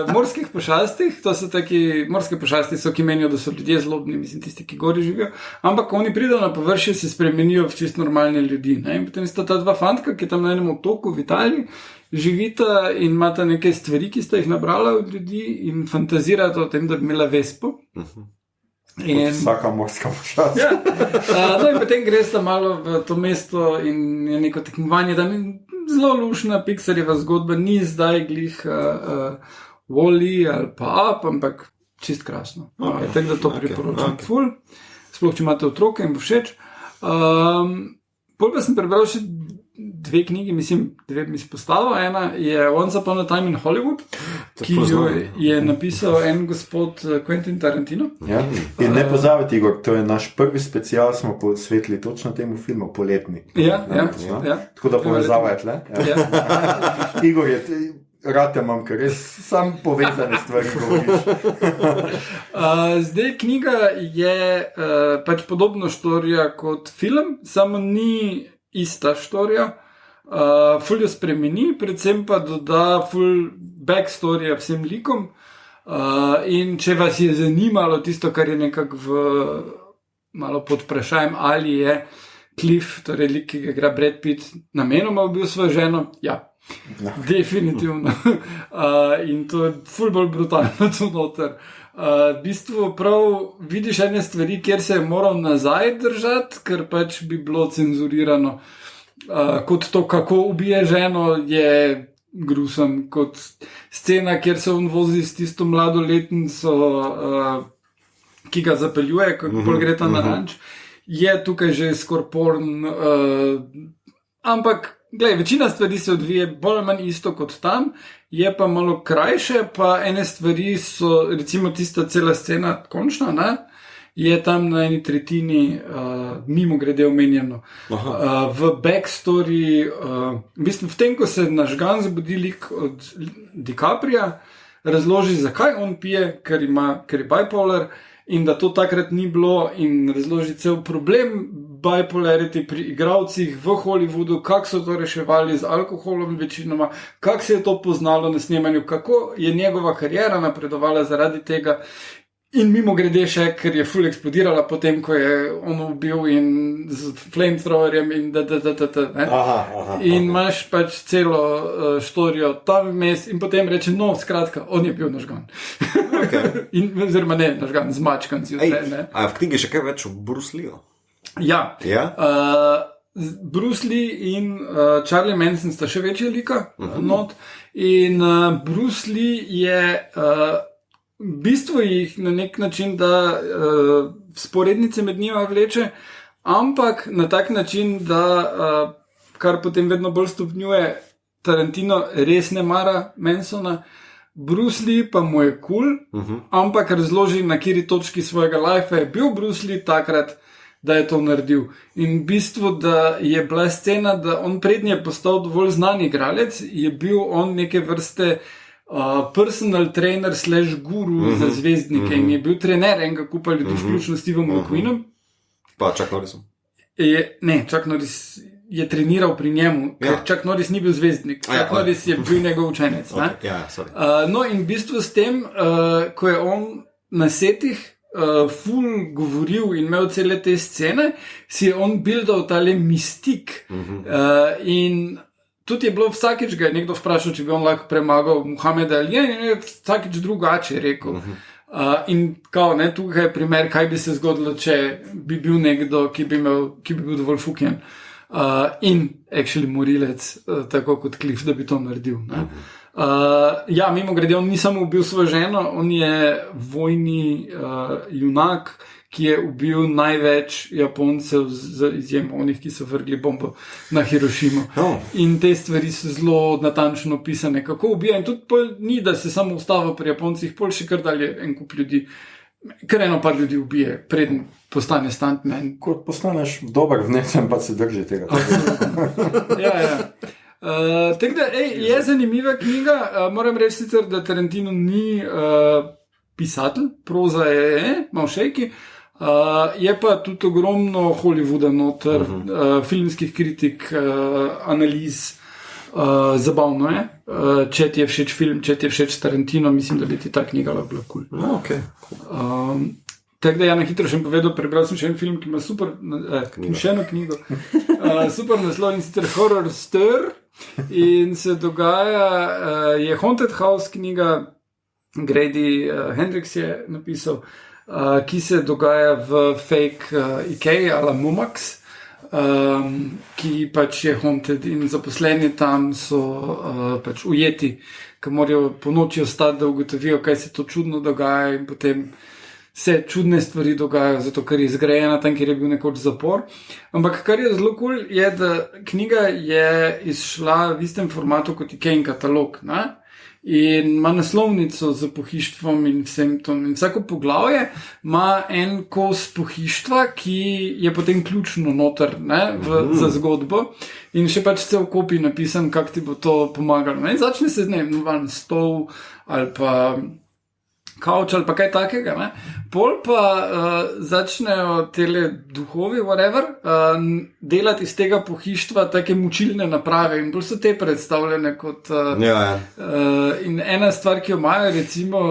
morskih pošastih, to so taki, morske pošasti so, ki menijo, da so ljudje zlobni, mislim, tisti, ki gori živijo, ampak oni pridejo na površje, se spremenijo v čist normalne ljudi. Ne? In potem sta ta dva fantka, ki tam na enem otoku v Italiji živita in imata neke stvari, ki sta jih nabrala od ljudi in fantazirata o tem, da bi imela vespo. In vsaka morska pošast. No in potem gresta malo v to mesto in je neko tekmovanje, da mi zelo lušna Pixarjeva zgodba, ni zdaj glih Wall-E ali pa Up, ampak čist krasno. Tako da to priporočam. Ful, sploh če imate otroke in bo všeč. Pol pa sem prebral še dve knjigi, mislim, dve bi izpostavil. Ena je Once Upon a Time in Hollywood, ki jo je napisal en gospod Quentin Tarantino. Ja. In ne pozabite, Igor, to je naš prvi special, smo posvetili točno temu filmu, poletni. Ja. Tako da povezava je tle. Ja. Igor je, rad te imam, ker res sam povezane stvari govoriš. Zdaj knjiga je pač podobno štorija kot film, samo ni ista štorija, ful jo spremeni, predvsem pa doda ful backstory vsem likom, in če vas je zanimalo tisto, kar je nekako malo pod vprašajem, ali je Cliff, torej lik, ki ga igra Brad Pitt, namenoma ubil svojo ženo, ja, definitivno. In to je ful bolj brutalno tu noter. V bistvu prav vidiš ene stvari, kjer se je moral nazaj držati, ker pač bi bilo cenzurirano. Kot to, kako ubije ženo, je grusom. Kot scena, kjer se on vozi s tisto mladoletnico, ki ga zapeljuje, kako gre ta na ranč, je tukaj že skoraj porn. Ampak glej, večina stvari se odvije bolj ali manj isto kot tam, je pa malo krajše, pa ene stvari so, recimo tista cela scena končna, ne, je tam na eni tretjini mimo grede omenjeno. V backstory, v bistvu v tem, ko se nažgan zbudi lik od DiCaprija, razloži, zakaj on pije, ker je bipolar in da to takrat ni bilo in razloži cel problem bipolarity pri igralcih v Hollywoodu, kako so to reševali z alkoholom večinoma, kako se je to poznalo na snemanju, kako je njegova karijera napredovala zaradi tega. In mimo grede še, ker je full eksplodirala potem, ko je on ubil in z flamethrowerjem in in imaš pač celo štorijo tam vmes in potem reče, no, skratka, on je bil nažgan. Okay. Oziroma ne, nažgan, zmačkan si vse, ne. A v knjigi še kaj več o Bruce Leeju? Ja. Bruce Lee in Charlie Manson sta še večja lika not in Bruce Lee je... V bistvu jih na nek način, da sporednice med njima vleče, ampak na tak način, da kar potem vedno bolj stopnjuje, Tarantino res ne mara Mansona, Bruce Lee pa mu je kul, ampak razloži, na kateri točki svojega lifea je bil Bruce Lee takrat, da je to naredil. In v bistvu, da je bila scena, da on prednje je postal dovolj znan igralec, je bil on neke vrste personal trainer / guru za zvezdnike in je bil trener enega kupa ljudi, vključno s Stevom McQueenom. Pa Chuck Norrisom. Ne, Chuck Norris je treniral pri njemu, ker Chuck Norris ni bil zvezdnik. Chuck Norris je bil njegov učenec. No in v bistvu s tem, ko je on na setih ful govoril in imel cele te scene, si je on buildal tale mistik in tudi je bilo vsakič, ga je nekdo vprašal, če bi on lahko premagal Muhameda Ali, in je vsakič drugače rekel. In kao, ne, tukaj je primer, kaj bi se zgodilo, če bi bil nekdo, ki bi bil dovolj fuken in actually morilec, tako kot Cliff, da bi to naredil. Ne. Mimo grede, on ni samo ubil svojo ženo, on je vojni junak, ki je ubil največ Japoncev z izjemo onih, ki so vrgli bombo na Hirošimo. In te stvari so zelo natančno opisane, kako ubija. In tudi ni, da se samo ustava pri Japoncih, pol še kar dalje en kup ljudi, kar eno par ljudi ubije, preden postane stuntman. Kot postaneš dober vnecem, pa se drži tega. Tako da, je zanimiva knjiga. Moram reči sicer, da Tarantino ni pisatelj, proza je, malo šejki. Je pa tudi ogromno Hollywooda noter, filmskih kritik, analiz, zabavno je. Če ti je všeč film, če ti je všeč Tarantino, mislim, da bi ti ta knjiga lahko bila kul. Tako da na hitro še povedal, prebral sem še en film, ki ima super, še eno knjigo, super naslov in sicer Horror Stir in se dogaja, je Haunted House knjiga, Grady Hendrix je napisal, ki se dogaja v fake Ikea ali Momax, ki pač je haunted in zaposleni tam so pač ujeti, ki morajo po noči ostati, da ugotovijo, kaj se to čudno dogaja in potem se čudne stvari dogajajo, zato ker je zgrajena tam, kjer je bil nekoč zapor. Ampak kar je zelo cool, je, da knjiga je izšla v istem formatu kot Ikein katalog, ne? In ima naslovnico z pohištvom in vsem tom. In vsako poglavje ima en kos pohištva, ki je potem ključno noter, ne, za zgodbo. In še pač cel kopij napisan, kako ti bo to pomagalo. In začne se z navadnim stol ali pa kavč ali pa kaj takega. Ne. Pol pa začnejo tele duhovi, whatever, delati iz tega pohištva take mučilne naprave in bolj so te predstavljene kot... In ena stvar, ki jo imajo, recimo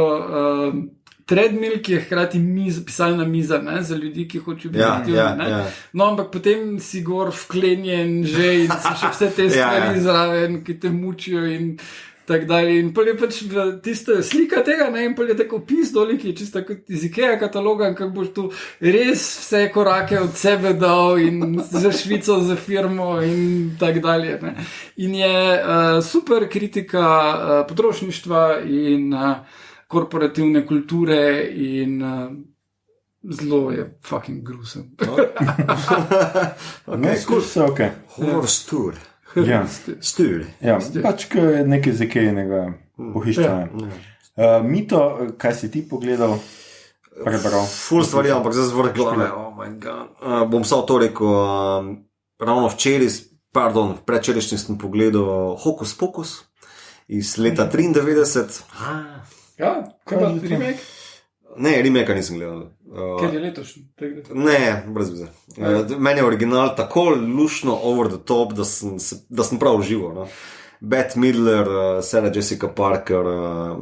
treadmill, ki je hkrati pisalna miza, ne, za ljudi, ki hočejo biti aktivni. No, ampak potem si gor vklenjen že in so še vse te stvari zraven, ki te mučijo in... tak dalje. In pol je pač tista slika tega, ne, in pol je tako opis doli, ki je čisto kot iz Ikea kataloga, kako boš tu res vse korake od sebe dal in za Švico, za firmo in tak dalje. Ne. In je super kritika potrošništva in korporativne kulture in zelo je fucking gruesome. Horror Stir. Stir. Pač nekaj z Ikejnega pohištva. Mito, kaj si ti pogledal, prebral? Ful stvari, ampak zdaj zvrh glave. Bom samo to rekel, ravno predvčerajšnjem sem pogledal Hokus Pokus iz leta 93. Ja, kaj pa remake? Ne, remake nisem gledal. Ker je letošnji. Ne, brez veze. Meni je original tako lušno over the top, da sem prav užival. No. Bette Midler, Sarah Jessica Parker,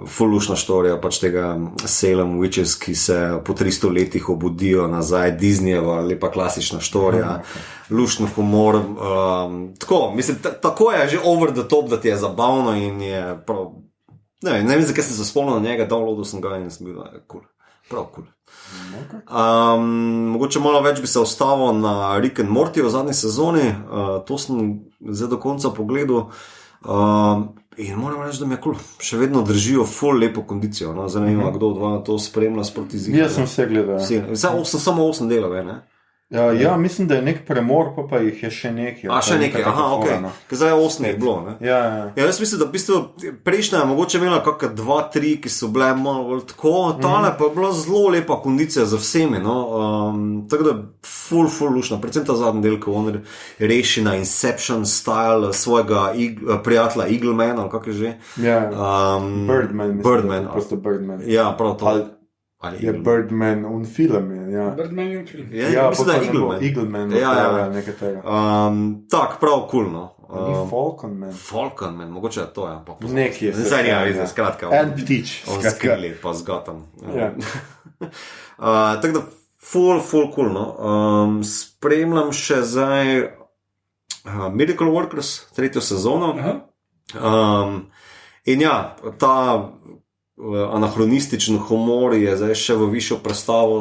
full lušna štorija pač tega Salem Witches, ki se po 300 letih obudijo nazaj, Disneyjeva, lepa klasična štorija, lušno humor. Tako, mislim, tako je že over the top, da ti je zabavno in je prav. Ne vem, zakaj sem se spomnil na njega, downloadil sem ga in sem bil cool. Prav cool. Mogoče malo več bi se ostavil na Rick and Morty v zadnji sezoni, to sem zdaj do konca pogledal in moram reči, da mi je cool. Še vedno držijo full lepo kondicijo, no? Zdaj ne vem, kdo od vas to spremlja sproti zihar. Jaz sem vse gledal. Samo 8 delov, ne? Ja, mislim, da je nek premor, pa jih je še nekaj. Še nekaj, ok. Ker zdaj je 8 je bilo, ne? Ja, jaz mislim, da v bistvu prejšnja je mogoče imela kakšne 2-3, ki so bile malo bolj tako, tale pa je bila zelo lepa kondicija za vsemi, no. Tako da full lušna, predvsem ta zadnji del, ko on reši na Inception style svojega prijatelja Eaglemana, ali kak je že? Ja, Birdman. Ja, prav to. Je Birdman un film, ja. Birdman un film. Ja, mislim, da je Eagleman. Ja, nekaj tega. Tak, prav cool, no. Ni Falconman. Falconman, mogoče je to, ja. Nekaj je. Zdaj nima vize, skratka. En ptič. On skrili, pa zgatam. Ja. Tako da, full cool, no. Spremljam še zdaj Miracle Workers, 3. sezono. In ja, ta anahronističen humor je zdaj še v višjo predstavo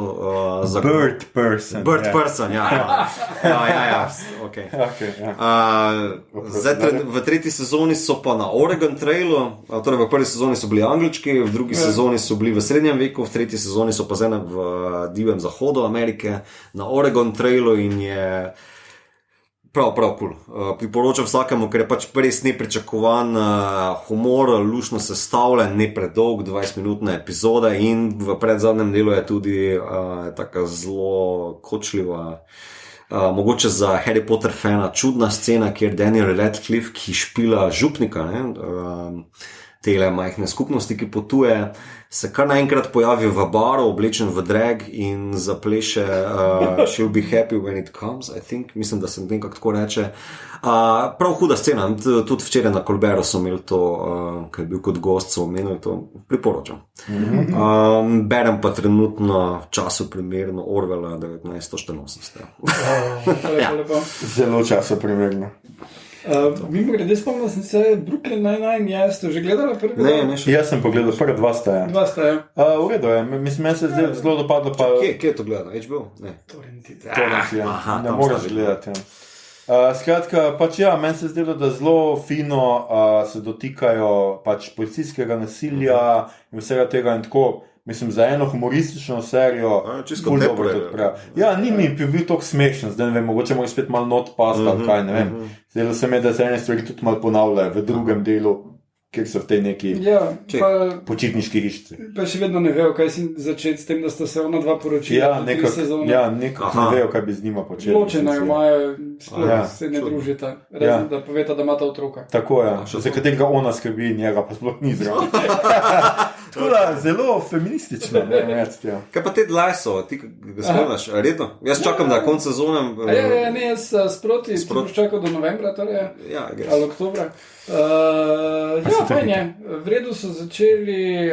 Bird Person. Ja, ok. Zdaj v 3. sezoni so pa na Oregon Trailu, torej v 1. sezoni so bili Anglički, v 2. sezoni so bili v srednjem veku, v 3. sezoni so pa zdaj v divjem zahodu Amerike na Oregon Trailu in je prav cool. Priporočam vsakemu, ker je pač res nepričakovan humor, lušno sestavljen, ne predolg, 20-minutna epizoda in v predzadnjem delu je tudi taka zelo kočljiva, mogoče za Harry Potter fana čudna scena, kjer Daniel Radcliffe, ki špila župnika, tele majhne skupnosti, ki potuje, se kar naenkrat pojavi v baru, oblečen v drag in zapleše She'll be happy when it comes, I think, mislim, da se nekako tako reče. Prav huda scena, tudi včeraj na Colbertu so imeli to, kaj je bil kot gost, so omenili to, priporočam. Berem pa trenutno času primerno Orwella 1984. Zelo času primerno. Mimo grede spomnil sem se Brooklyn Nine-Nine, ste že gledali prvi? Ne, še. Jaz sem pogledal, prva 2 staja. V redu je, mislim, meni se zdaj zelo dopadlo pa... Kje je to gledal? HBO? Ne. Torrent, ja. Ne moraš gledati, ja. Skratka, pač ja, meni se zdelo, da zelo fino se dotikajo pač policijskega nasilja in vsega tega in tako. Mislim, za eno humoristično serijo čisto dobro odpravlja. Ja, ni mi bil toliko smešen, zdaj ne vem, mogoče mora spet malo not past ali kaj, ne vem. Zdelo se mi, da se ene stvari tudi malo ponavljajo v drugem delu, kjer so v tej neki počitniški hišci. Pa še vedno ne vejo, kaj si začeti s tem, da sta se ona 2 poročila v 3 sezone. Ja, nekako ne vejo, kaj bi z njima počeli. Ločeno imajo, sploh se ne družita, razen da poveta, da imata otroka. Tako je, za katerega ona skrbi, njega pa sploh ni zraven. Tako da, zelo feministično. Kaj pa Ted Lasso, ti ga spremljaš, redno? Jaz čakam, da konc sezone... Ne, jaz sproti, ti boš čakal do novembra, torej, ali oktobra. Ja, fajn je. V redu so začeli,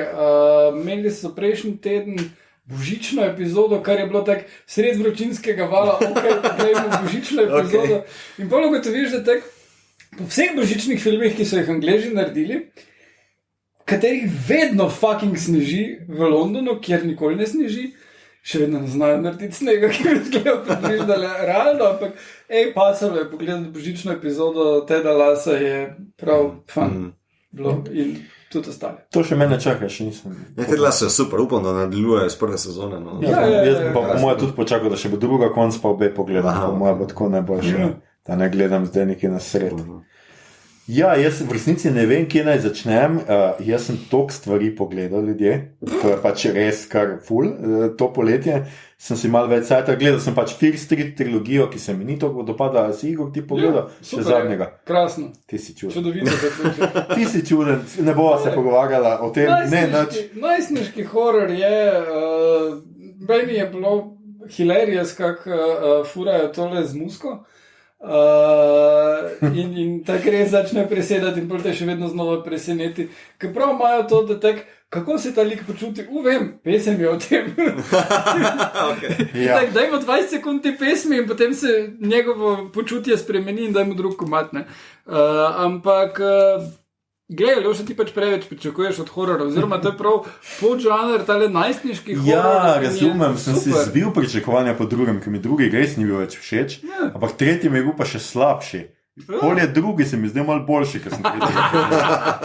imeli so prejšnji teden božično epizodo, kar je bilo tak sred vročinskega vala, imamo božično epizodo. In pa ugotoviš, da tak po vseh božičnih filmih, ki so jih Angleži naredili, katerih vedno fucking sneži v Londonu, kjer nikoli ne sneži, še vedno ne znajo narediti snega, ki bi izgledal približno realno, ampak pasalo je pogledati božično epizodo Teda Lassa, je prav fun bilo in tudi ostale. To še mene čaka, še nisem. Ted Lasso je super, upam, da nadaljuje z prve sezone. No. Jaz pa po moje tudi počakal, da še bo druga konc pa obe pogledam, po moje bo tako najboljše, da ne gledam zdaj nekaj na sred. Ja, jaz v resnici ne vem, kje naj začnem. Jaz sem toliko stvari pogledal, ljudje. To je pač res kar ful. To poletje sem si malo več sajta gledal. Sem pač Fear Street trilogijo, ki se mi ni toliko dopadla. Si Igor ti pogledal? Še zadnjega. Krasno. Ti si čuden. Čudovito zaključek. Ti si čuden. Ne bova se pogovarjala o tem. Najstniški horor je, meni je bilo hilarious, kako furajo tole z musko. In tako res začne presedati in potem še vedno znova preseneti. Ker prav imajo to, da tak, kako se ta lik počuti, vem, pesem je o tem. Ja. Dajmo 20 sekund te pesmi in potem se njegovo počutje spremeni in dajmo drug komat. Ampak glej, Ljoša, ti pač preveč pričakuješ od horora, oziroma to je prav podžanr, tale najstniški horor. Ja, razumem, sem si zbil pričakovanja po drugem, ker mi drugi res ni bil več všeč, ampak tretji mi je bil pa še slabši. Polje drugi se mi zdaj malo boljši, ker sem tretji.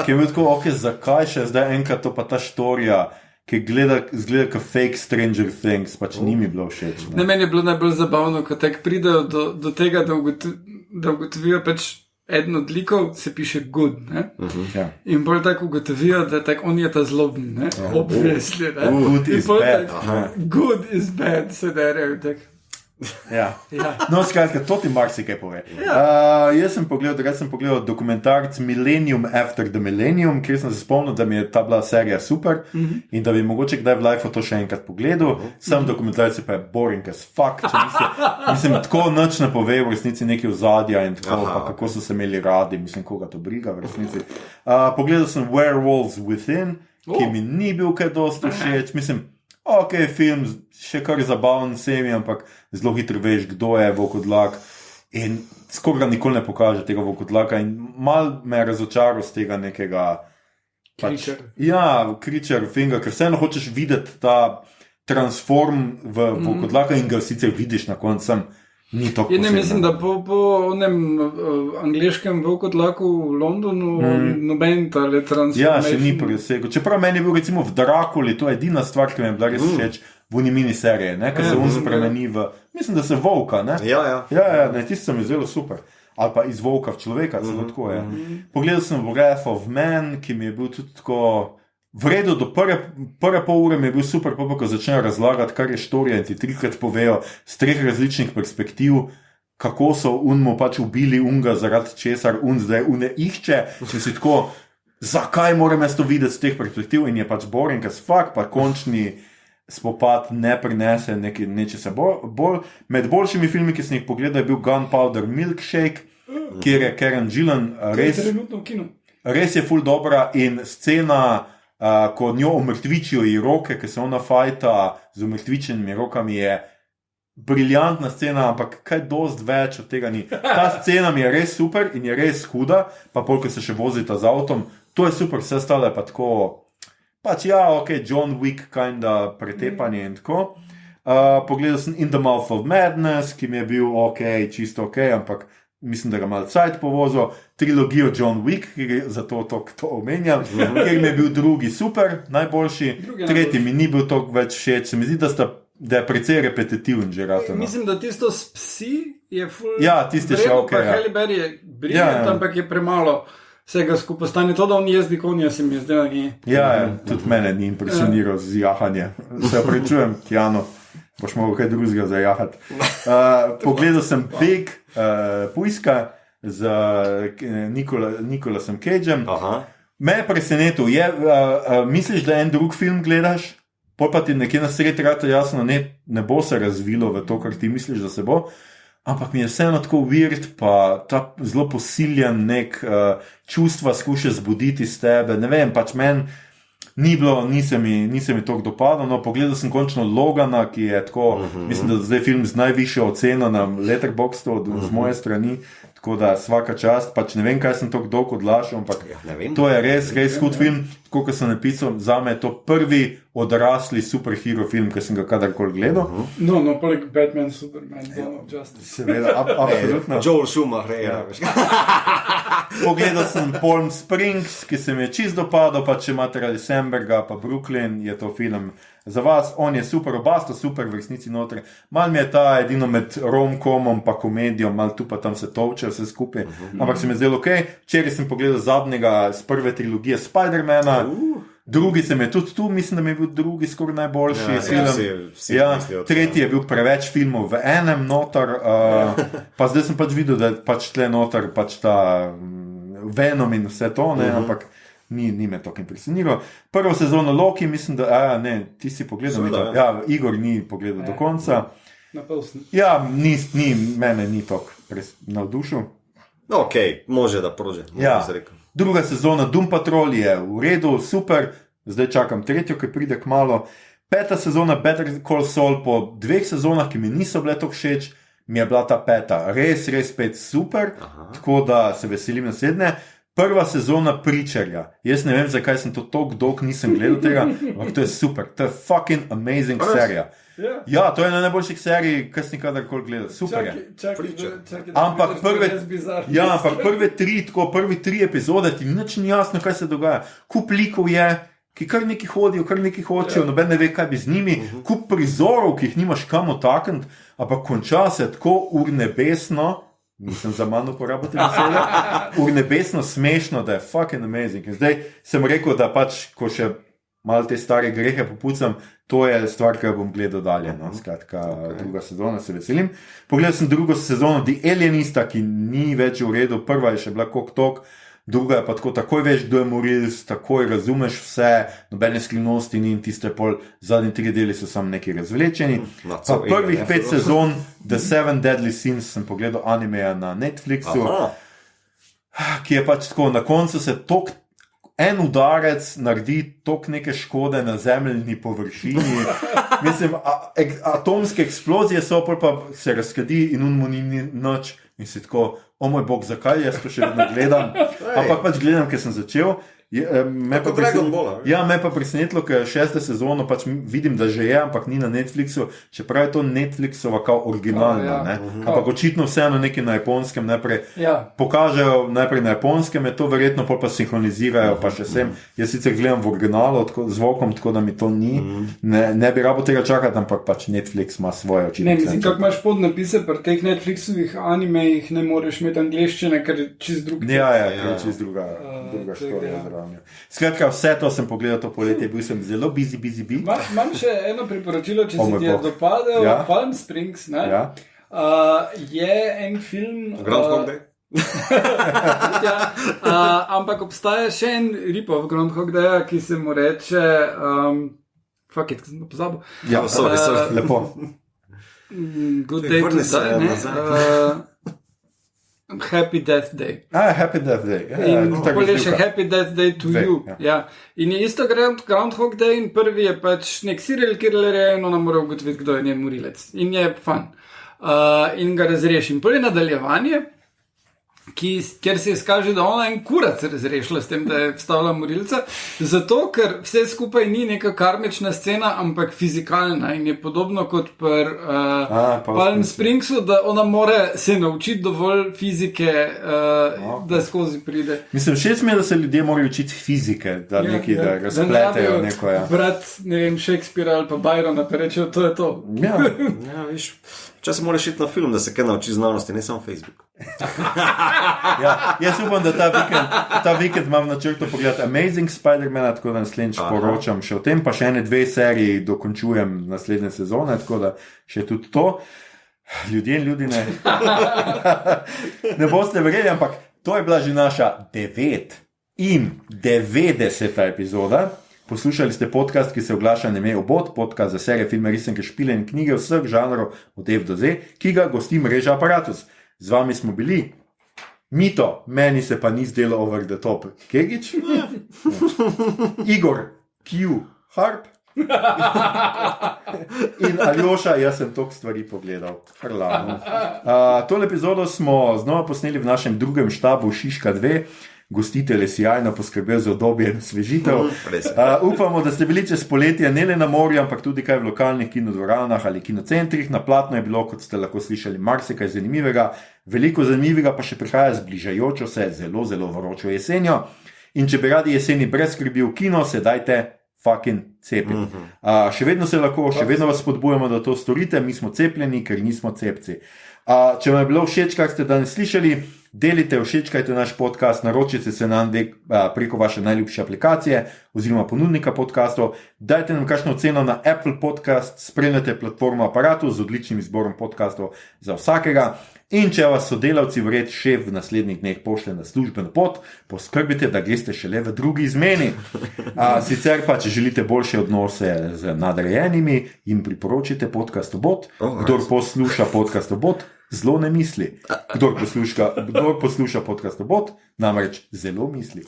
Ker je bil tako, ok, zakaj še zdaj enkrat to pa ta štorija, ki zgleda kot fake Stranger Things, pač ni mi bilo všeč. Ne, meni je bilo najbolj zabavno, ko tek pridejo do tega, da ugotovijo pač eden od likov se piše good, ne? Ja. In bolj tako ugotovijo, da tak on je ta zloben, ne? Obvesli, ne? Good is bad. Good is bad, se derejo, tak. Ja. No, skratka, to ti marsikaj pove. Jaz sem pogledal dokumentarc Millennium After the Millennium, kjer sem se spomnil, da mi je ta bila serija super in da bi mogoče kdaj v live to še enkrat pogledal. Sam dokumentarc pa je boring as fuck, če mislim, tako nič ne pove v resnici nekaj ozadja in tako, pa kako so se imeli radi, mislim, koga to briga v resnici. Pogledal sem Werewolves Within, ki mi ni bil kaj dosti všeč, mislim, ok, film še kar zabaven semi, ampak zelo hitro veš, kdo je Volkodlak in skoraj nikoli ne pokaže tega Volkodlaka in mal me je razočaral z tega nekega creature finga, ker vseeno hočeš videti ta transform v Volkodlaka in ga sicer vidiš na koncu. Ni to posebno. Ne, mislim, da po onem angleškem Volkodlaku v Londonu noben tale transformation. Ja, še ni presegel. Čeprav meni je bil recimo v Drakuli, to je edina stvar, ki mi je bila res všeč v oni miniserije, ker se on spremeni v, mislim, da se volka, ne? Ja, ne, tisto se mi zelo super. Ali pa iz volka v človeka, celo tako je. Pogledal sem Wrath of Man, ki mi je bil tudi tako v redu, do prve pol ure mi je bil super, pa ko začnejo razlagati, kar je štorija in ti trikrat povejo z 3 različnih perspektiv, kako so unmu pač ubili unga zaradi česar zdaj une išče, če si tako, zakaj moram jaz to videti z teh perspektiv in je pač boring as fuck, pa končni spopad ne prinese nečesa bolj. Med boljšimi filmi, ki sem jih pogledal, je bil Gunpowder Milkshake, kjer je Karen Gillan res je ful dobra in scena, ko njo omrtvičijo ji roke, ker se ona fajta z omrtvičenimi rokami, je briljantna scena, ampak kaj dost več od tega ni. Ta scena mi je res super in je res huda, pa polk se še vozita z avtom, to je super, vse stale pa tako, pač ja, ok, John Wick kinda pretepanje in tako. Pogledal sem In the Mouth of Madness, ki mi je bil ok, čisto ok, ampak mislim, da ga malo cajt povozil, trilogijo John Wick, zato to omenjam, ker mi je bil drugi super, najboljši, tretji mi ni bil toliko več všeč, se mi zdi, da je precej repetitiven že rato. Mislim, da tisto s psi je ful... Ja, tisti še ok. Pa Halle Berry je briljant, ampak je premalo vsega skupaj stane. To, da on jezdi konja, se mi je zdaj nekaj. Ja, tudi mene ni impresioniral z jahanje. Se opravičujem, Keanu. Boš mogel kaj drugega zajahati. Pogledal sem Big Pujska z Nicolasom Cageem. Me je presenetil. Misliš, da en drug film gledaš, pol pa ti nekje na sredi rata jasno ne bo se razvilo v to, kar ti misliš, da se bo. Ampak mi je vseeno tako weird, pa ta zelo posiljen nek čustva skuša zbuditi iz tebe. Ne vem, pač meni ni se mi toliko dopadlo, no, pogledal sem končno Logana, ki je tako, mislim, da zdaj film z najvišjo oceno na Letterboxdu z moje strani, tako da svaka čast, pač ne vem, kaj sem toliko dolgo odlašal, ampak to je res hud film, tako kot sem napisal, zame je to prvi odrasli superhero film, ki sem ga kadarkoli gledal. No, poleg Batman, Superman, Dawn of Justice. Seveda, absolutno. Joel Schumacher, ja. Pogledal sem Palm Springs, ki se mi je čisto dopadel, pa če imate radi Sandberga, pa Brooklyn, je to film za vas. On je super, oba sta super v resnici noter. Mal mi je ta edino med rom-comom pa komedijo, mal tu pa tam se tovče vse skupaj. Ampak se mi je zdelo ok. Včeraj sem pogledal zadnjega z prve trilogije Spider-mana. Drugi se mi je tudi tu, mislim, da mi je bil drugi skoraj najboljši film. Tretji je bil preveč filmov v enem noter, pa zdaj sem pač videl, da je pač tle noter pač ta Venom in vse to, ne, ampak ni me tako impresioniral. Prvo sezono Loki, mislim, da, ne, ti si pogledal, Igor ni pogledal do konca. Ja, mene ni tako navdušil. Ok, može da prože. Druga sezona Doom Patrol je v redu, super, zdaj čakam tretjo, ki pride kmalu. Peta sezona Better Call Saul, po 2 sezonah, ki mi niso bile tako všeč, mi je bila ta peta res spet super, tako da se veselim naslednje. Prva sezona Preacherja, jaz ne vem, zakaj sem to toliko dolg nisem gledal tega, ampak to je super, to je fucking amazing serija. Ja, to je ena najboljših serij, kar sem kadarkoli gledal, super je. Ampak prve 3 epizode ti nič ni jasno, kaj se dogaja. Kup likov je, ki kar neki hodijo, kar neki hočejo, noben ne ve, kaj bi z njimi, kup prizorov, ki jih nimaš kam otakniti, ampak konča se tako urnebesno, nisem za manj uporabiti besede, urnebesno smešno, da je fucking amazing. In zdaj sem rekel, da pač, ko še malo te stare grehe popucam, to je stvar, ki jo bom gledal dalje. No? Skratka, druga sezona, se veselim. Pogledal sem drugo sezono The Alienista, ki ni več v redu, prva je še bila tok, druga je pa tako, takoj veš, kdo je morilc, takoj razumeš vse, nobene skrivnosti ni in tiste zadnji 3 deli so samo neki razvlečeni. Pa prvih 5 sezon The Seven Deadly Sins sem pogledal animeja na Netflixu, ki je pač tako, na koncu se en udarec naredi toliko neke škode na zemeljni površini. Mislim, atomske eksplozije so, pa se razkadi in mu ni nič. In si tako, o moj bog, zakaj jaz to še vedno gledam? Ampak pač gledam, ker sem začel. Me pa presenetilo, ker 6. sezono pač vidim, da že je, ampak ni na Netflixu, čeprav je to Netflixova kao originalna. Ampak očitno vseeno nekaj na japonskem najprej pokažejo, najprej na japonskem je to verjetno, pa sinhronizirajo, pa še sem. Jaz sicer gledam v originalu z zvokom, tako da mi to ni. Ne bi rabo tega čakati, ampak pač Netflix ima svoje očitno. Ne, mislim, kako imaš podnapise pri teh Netflixovih animejih, ne moreš imeti angleščine, ker je čist drug. Ja, čist druga štorija. Skratka, vse to sem pogledal to poletje, bil sem zelo busy. Imam še eno priporočilo, če se ti je dopadel Palm Springs, ne? Je en film Groundhog Day. Ampak obstaja še en rip-off Groundhog Day, ki se mu reče fuck it, sem pozabil. Ja, sorry, lepo. Good Day to Die, ne? Happy Death Day. Happy Death Day. In tako je še Happy Death Day to You. Ja. In je isto Groundhog Day in prvi je pač nek serial killer in ona mora ugotoviti, kdo je njen morilec. In je fun. In ga razreši. In prvi nadaljevanje, kjer se izkaže, da ona en kurac razrešila s tem, da je vstavila morilca, zato, ker vse skupaj ni neka karmična scena, ampak fizikalna in je podobno kot pri Palm Springsu, da ona more se naučiti dovolj fizike, da skozi pride. Mislim, všeč mi je, da se ljudje morajo učiti fizike, da nekaj da razpletejo neko. Brat, ne vem, Shakespearea ali pa Byrona, pa rečejo, to je to. Ja, viš, včasih moraš iti na film, da se kaj nauči znanosti, ne samo Facebook. Jaz upam, da ta vikend imam na načrtu pogledati Amazing Spider-Man, tako da naslednjič poročam še o tem, pa še 2 seriji dokončujem naslednje sezone, tako da še tudi to. Ljudje in ljudine. Ne boste verjeli, ampak to je bila že naša 99. epizoda. Poslušali ste podcast, ki se oglaša na ime Obod, podcast za serije, filme, risanke, špile in knjige vseh žanrov od F do Z, ki ga gosti mreža Aparatus. Z vami smo bili Mito, meni se pa ni zdelo over the top, Kegič, Igor, Q, Harp in Aljoša, jaz sem toliko stvari pogledal. Tole epizodo smo znova posneli v našem drugem štabu Šiška 2, gostitelj je sjajno poskrbel za udobje in osvežitev. Upamo, da ste bili čez poletje ne le na morju, ampak tudi kaj v lokalnih kinodvoranah ali kinocentrih. Na platnu je bilo, kot ste lahko slišali, marsikaj zanimivega. Veliko zanimivega pa še prihaja z bližajočo se zelo, zelo vročo jesenjo. In če bi radi jeseni brez skrbi v kino, se dajte fucking cepiti. Še vedno se lahko, še vedno vas spodbujamo, da to storite, mi smo cepljeni, ker nismo cepci. Če vam je bilo všeč, kar ste danes slišali, delite, všečkajte naš podcast, naročite se nam preko vaše najljubše aplikacije oziroma ponudnika podcastov, dajte nam kakšno oceno na Apple Podcast, spremljate platformo Aparatu z odličnim izborom podcastov za vsakega. In če vas sodelavci, vred šef v naslednjih dneh pošlje na službeno pot, poskrbite, da greste šele v drugi izmeni. Sicer pa, če želite boljše odnose z nadrejenimi, jim priporočite podcast Obot. Kdor posluša podcast Obot, zelo ne misli. Kdor posluša podcast Obot, namreč zelo misli.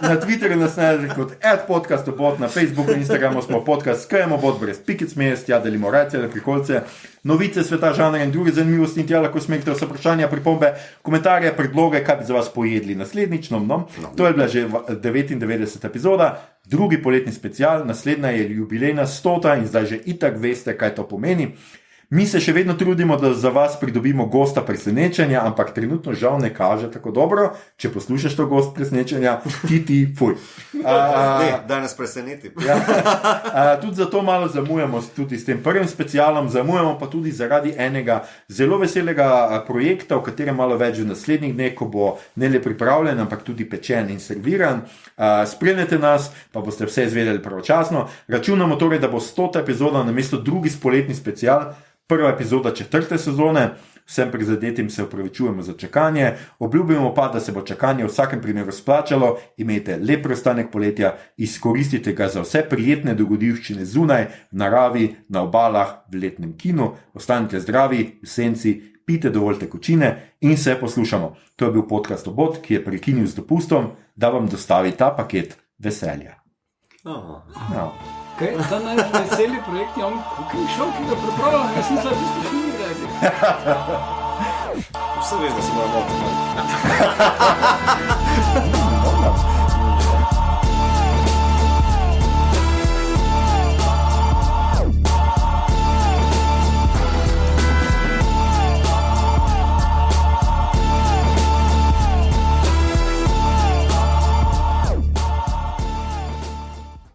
Na Twitterju nas najdete kot @podcastobot, na Facebooku in Instagramu smo podcast skajemobot, brez pikic mest, tja delimo rajce, prikolce, novice sveta, žanra in druge zanimivosti in tja lahko smekite vse vprašanja, pripombe, komentarje, predloge, kaj bi za vas pojedli naslednjič. To je bila že 99. epizoda, drugi poletni special, naslednja je jubilejna 100. in zdaj že itak veste, kaj to pomeni. Mi se še vedno trudimo, da za vas pridobimo gosta presenečenja, ampak trenutno žal ne kaže tako dobro. Če poslušaš to gost presenečenja, ti fuj. Danes preseneti. Tudi zato malo zamujamo tudi s tem prvim specialom, zamujamo pa tudi zaradi enega zelo veselega projekta, o katerem malo več v naslednjih dneh, ko bo ne le pripravljen, ampak tudi pečen in serviran. Spremljate nas, pa boste vse izvedeli pravočasno. Računamo torej, da bo 100. epizoda namesto drugi spoletni special, prva epizoda 4. sezone. Vsem prizadetim se opravičujemo za čakanje, obljubimo pa, da se bo čakanje v vsakem primeru splačalo. Imejte lep preostanek poletja, izkoristite ga za vse prijetne dogodivščine zunaj, v naravi, na obalah, v letnem kinu. Ostanite zdravi, v senci, pijte dovolj tekočine in se poslušamo. To je bil podcast Obot, ki je prekinil z dopustom, da vam dostavi ta paket veselja. Okay, ta najveseli projekt je cooking show, ki ga pripravljam, jaz sem se tisto film rekel. Vse veš, da se moramo odmah.